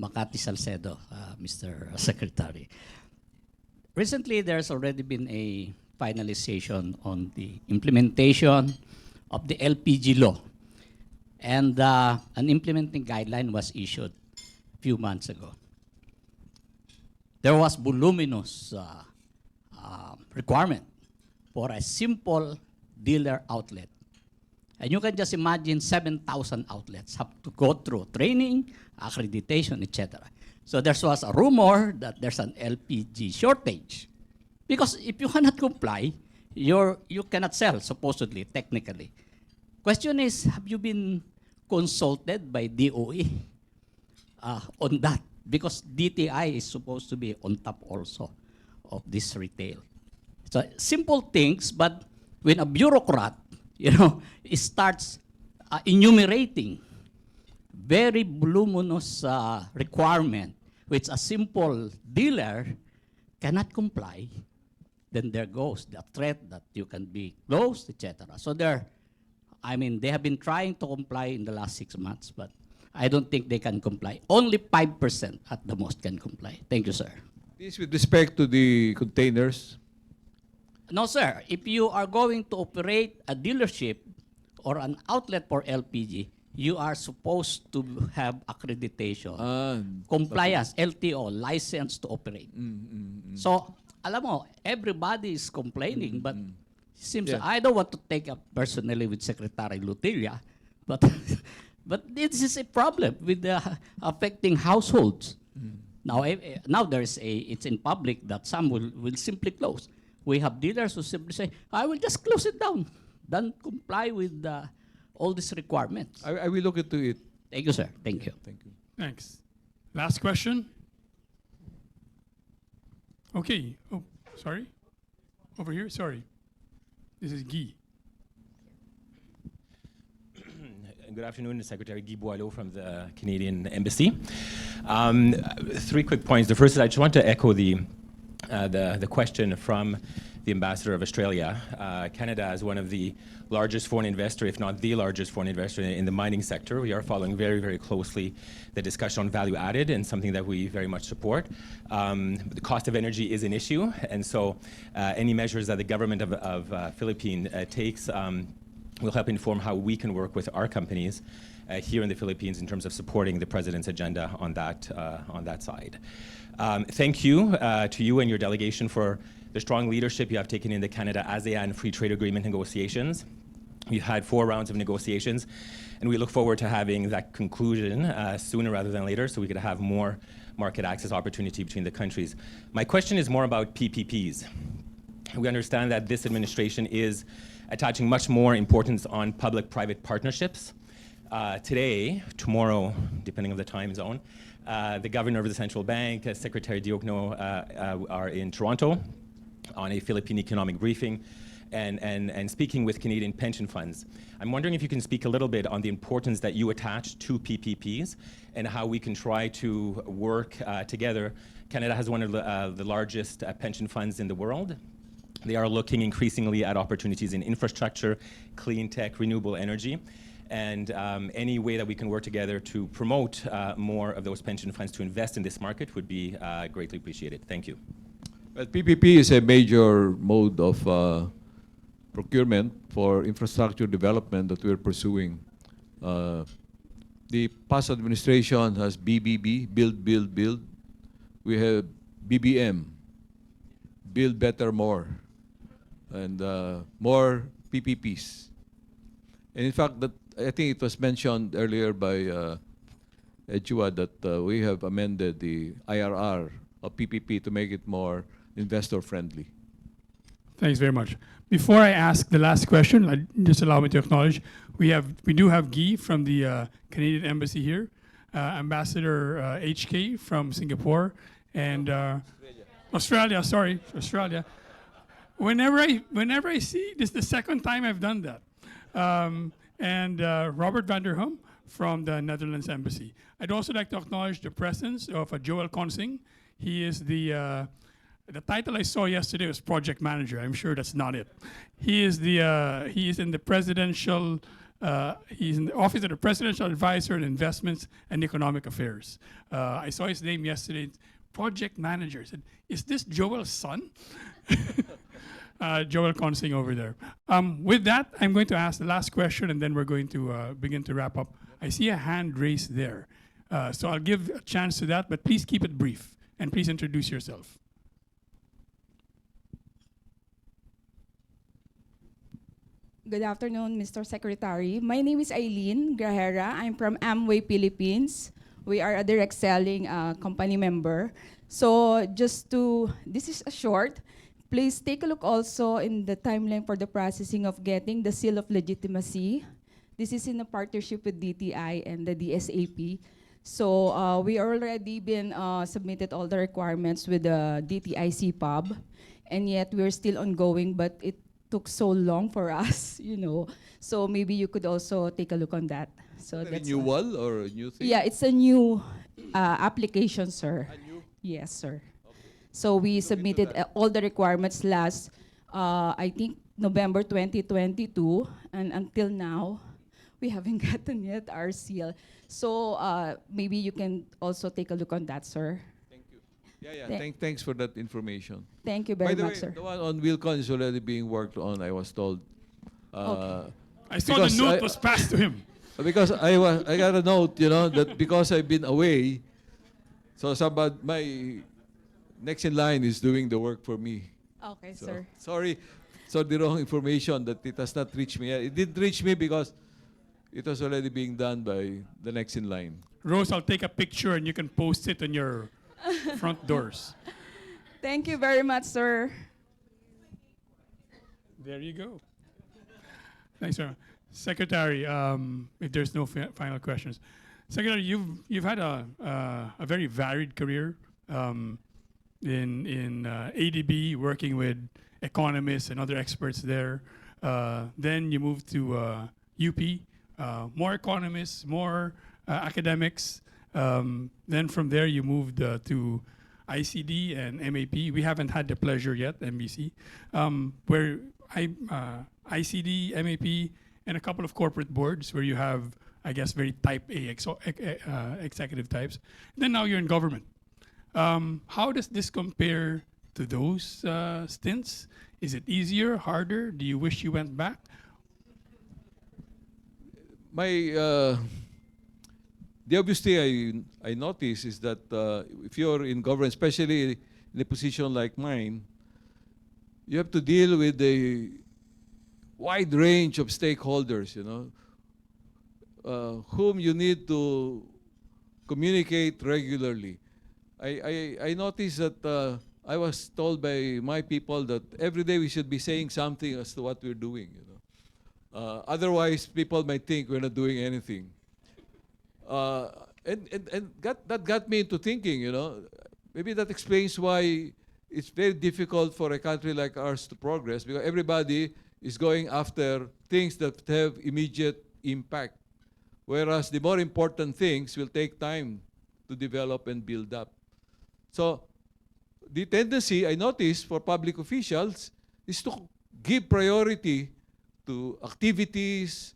Makati Salcedo, Mr. Secretary. Recently, there's already been a finalization on the implementation of the LPG law. And an implementing guideline was issued a few months ago. There was voluminous requirement for a simple dealer outlet. And you can just imagine 7,000 outlets have to go through training, accreditation, etc. So there was a rumor that there's an LPG shortage. Because if you cannot comply, you cannot sell, supposedly, technically. Question is, have you been consulted by DOE on that? Because DTI is supposed to be on top also of this retail. So simple things, but when a bureaucrat, starts enumerating very voluminous requirement, which a simple dealer cannot comply, then there goes the threat that you can be closed, etc. So they have been trying to comply in the last 6 months, but I don't think they can comply. Only 5% at the most can comply. Thank you, sir. This with respect to the containers. No, sir. If you are going to operate a dealership or an outlet for LPG, you are supposed to have accreditation, compliance, LTO, license to operate. So, alam mo, everybody is complaining, but seems I don't want to take up personally with Secretary Lutilla, but but this is a problem with affecting households. Now there's it's in public that some will simply close. We have dealers who simply say, I will just close it down. Don't comply with all these requirements. I will look into it. Thank you, sir. Thank you. Thank you. Thanks. Last question? Okay. Oh, sorry. Over here, sorry. This is Guy. Good afternoon, Secretary Guy Boileau from the Canadian Embassy. Three quick points. The first is I just want to echo the question from the Ambassador of Australia. Canada is one of the largest foreign investor, if not the largest foreign investor in the mining sector. We are following very, very closely the discussion on value added and something that we very much support. The cost of energy is an issue, and so any measures that the government of Philippines takes will help inform how we can work with our companies here in the Philippines in terms of supporting the President's agenda on that side. Thank you to you and your delegation for the strong leadership you have taken in the Canada-ASEAN Free Trade Agreement negotiations. We've had 4 rounds of negotiations, and we look forward to having that conclusion sooner rather than later so we could have more market access opportunity between the countries. My question is more about PPPs. We understand that this administration is attaching much more importance on public-private partnerships. Today, tomorrow, depending on the time zone, the Governor of the Central Bank, Secretary Diokno are in Toronto on a Philippine economic briefing and speaking with Canadian pension funds. I'm wondering if you can speak a little bit on the importance that you attach to PPPs and how we can try to work together. Canada has one of the largest pension funds in the world. They are looking increasingly at opportunities in infrastructure, clean tech, renewable energy, and any way that we can work together to promote more of those pension funds to invest in this market would be greatly appreciated. Thank you. Well, PPP is a major mode of procurement for infrastructure development that we're pursuing. The past administration has BBB, Build, Build, Build. We have BBM, Build Better, More, and more PPPs. And in fact, I think it was mentioned earlier by Ejua that we have amended the IRR of PPP to make it more investor-friendly. Thanks very much. Before I ask the last question, just allow me to acknowledge we do have Guy from the Canadian Embassy here, Ambassador HK from Singapore, and Australia. Whenever I see this, is the second time I've done that, and Robert van der Hum from the Netherlands Embassy. I'd also like to acknowledge the presence of Joel Consing. He is the title I saw yesterday was project manager. I'm sure that's not it. He is in the presidential. He's in the office of the presidential advisor on investments and economic affairs. I saw his name yesterday. Project manager. I said, "Is this Joel's son?" Joel Consing over there. With that, I'm going to ask the last question, and then we're going to begin to wrap up. I see a hand raised there, so I'll give a chance to that. But please keep it brief, and please introduce yourself. Good afternoon, Mr. Secretary. My name is Eileen Grajera. I'm from Amway Philippines. We are a direct selling company member. So this is a short. Please take a look also in the timeline for the processing of getting the seal of legitimacy. This is in a partnership with DTI and the DSAP. So we already been submitted all the requirements with the DTI CPUB, and yet we're still ongoing, but it took so long for us, So maybe you could also take a look on that. So Is that that's a new wall or a new thing? Yeah, it's a new application, sir. Yes, sir. So we submitted all the requirements last, I think, November 2022, and until now, we haven't gotten yet our seal. So maybe you can also take a look on that, sir. Yeah. Thanks for that information. Thank you very much, sir. The one on Wilcon is already being worked on, I was told. Okay. I saw the note was passed to him. Because I got a note, that because I've been away, so my next in line is doing the work for me. Okay, So, sir. Sorry, the wrong information that it has not reached me. It did reach me because it was already being done by the next in line. Rose, I'll take a picture and you can post it on your front doors. Thank you very much, sir. There you go. Thanks, sir. Secretary, if there's no final questions. Secretary, you've had a very varied career in ADB, working with economists and other experts there. Then you moved to UP, more economists, more academics, Then from there, you moved to ICD and MAP. We haven't had the pleasure yet, MBC, where ICD, MAP, and a couple of corporate boards where you have, I guess, very type A executive types. Then now you're in government. How does this compare to those stints? Is it easier, harder? Do you wish you went back? The obvious thing I notice is that if you're in government, especially in a position like mine, you have to deal with a wide range of stakeholders, whom you need to communicate regularly. I noticed that I was told by my people that every day we should be saying something as to what we're doing. Otherwise, people might think we're not doing anything. That got me into thinking, maybe that explains why it's very difficult for a country like ours to progress, because everybody is going after things that have immediate impact, whereas the more important things will take time to develop and build up. So the tendency I notice for public officials is to give priority to activities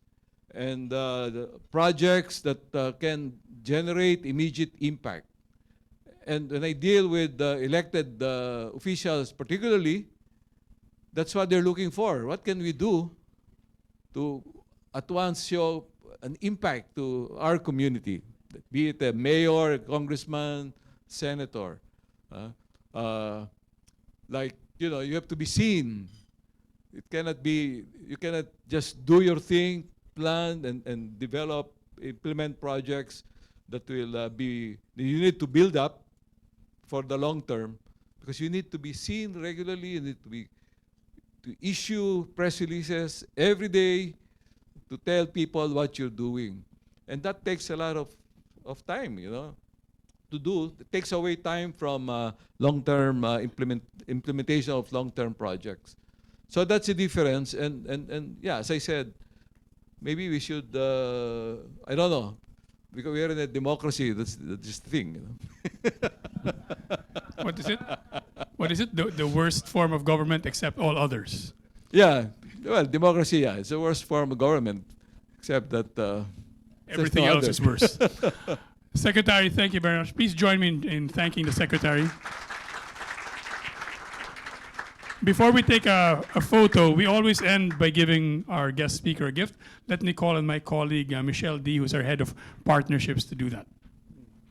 and the projects that can generate immediate impact. And when I deal with elected officials particularly, that's what they're looking for. What can we do to at once show an impact to our community, be it a mayor, a congressman, senator. You have to be seen. It cannot be, you cannot just do your thing, plan and develop, implement projects that will you need to build up for the long term, because you need to be seen regularly, you need to issue press releases every day to tell people what you're doing. And that takes a lot of time, to do. It takes away time from long-term implementation of long-term projects. So that's the difference. And yeah, as I said, maybe we should, I don't know, because we are in a democracy, that's just the thing. What is it? What is it? The worst form of government except all others? Yeah, well, democracy, yeah, it's the worst form of government, except that everything else is worse. Secretary, thank you very much. Please join me in thanking the Secretary. Before we take a photo, we always end by giving our guest speaker a gift. Let Nicole and my colleague, Michelle D., who's our head of partnerships, to do that.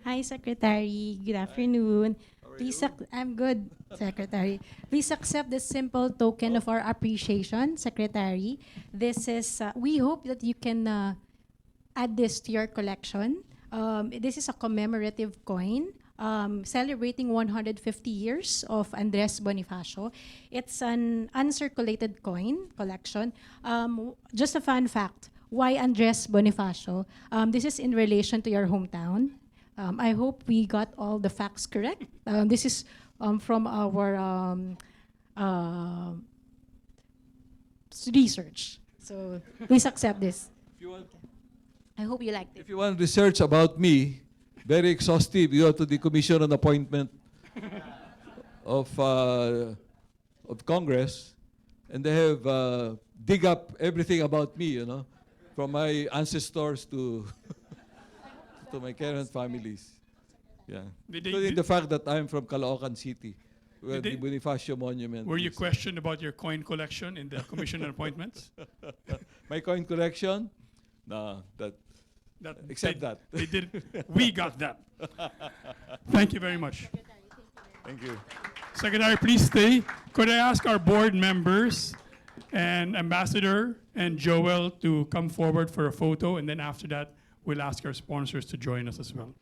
Hi, Secretary. Good afternoon. I'm good, Secretary. Please accept this simple token of our appreciation, Secretary. This is, we hope that you can add this to your collection. This is a commemorative coin celebrating 150 years of Andres Bonifacio. It's an uncirculated coin collection. Just a fun fact, why Andres Bonifacio? This is in relation to your hometown. I hope we got all the facts correct. This is from our research. So please accept this. I hope you liked it. If you want research about me, very exhaustive, you go to the Commission on Appointment of Congress, and they have dig up everything about me, from my ancestors to to my current families. Yeah. Including the fact that I'm from Caloocan City, where the Bonifacio Monument Were you questioned about your coin collection in the Commission on Appointments? My coin collection? No, except that. They did. We got that. Thank you very much. Thank you. Secretary, please stay. Could I ask our board members and Ambassador and Joel to come forward for a photo, and then after that, we'll ask our sponsors to join us as well.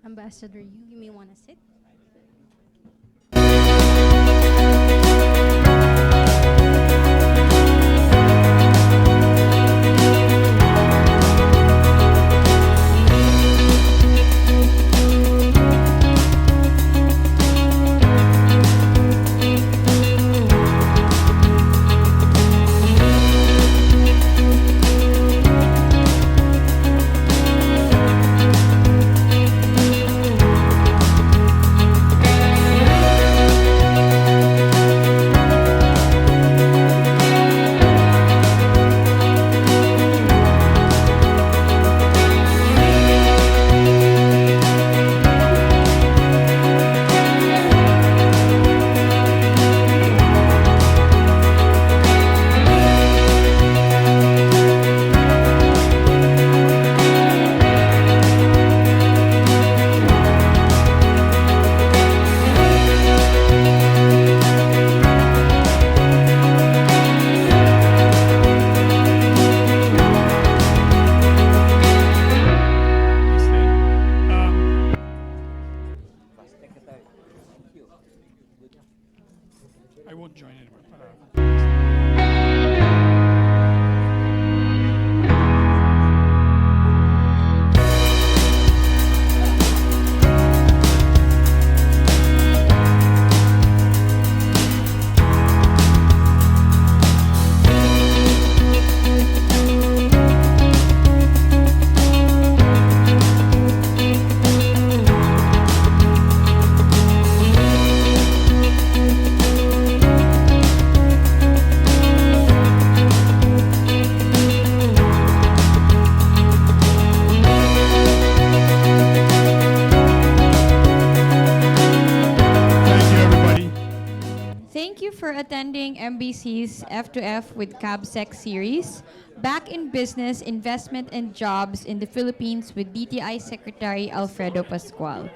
Ambassador, you may want to sit. for attending MBC's F2F with CabSec series, Back in Business, Investment and Jobs in the Philippines with DTI Secretary Alfredo Pascual.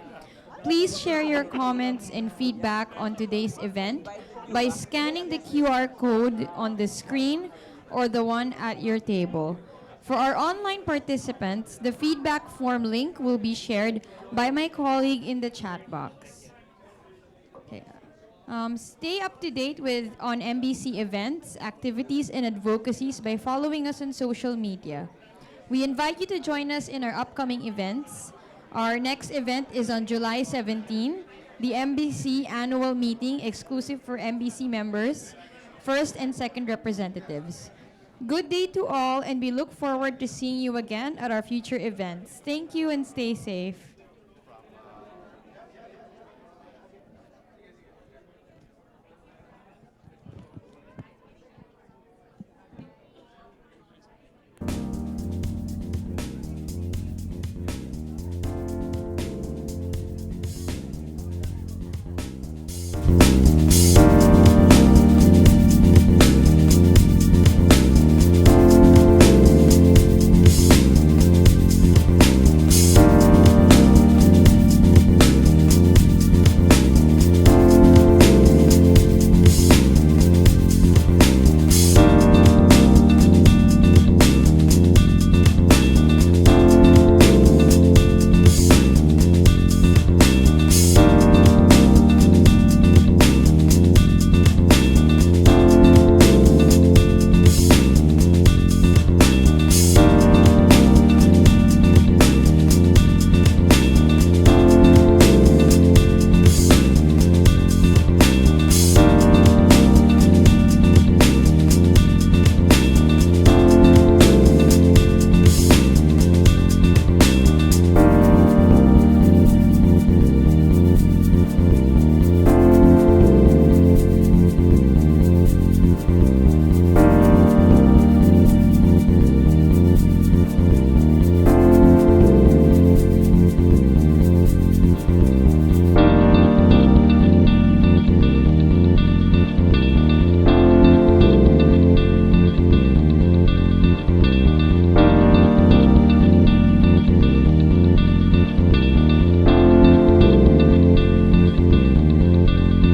Please share your comments and feedback on today's event by scanning the QR code on the screen or the one at your table. For our online participants, the feedback form link will be shared by my colleague in the chat box. Okay. Stay up to date on MBC events, activities, and advocacies by following us on social media. We invite you to join us in our upcoming events. Our next event is on July 17, the MBC annual meeting exclusive for MBC members, first and second representatives. Good day to all, and we look forward to seeing you again at our future events. Thank you and stay safe.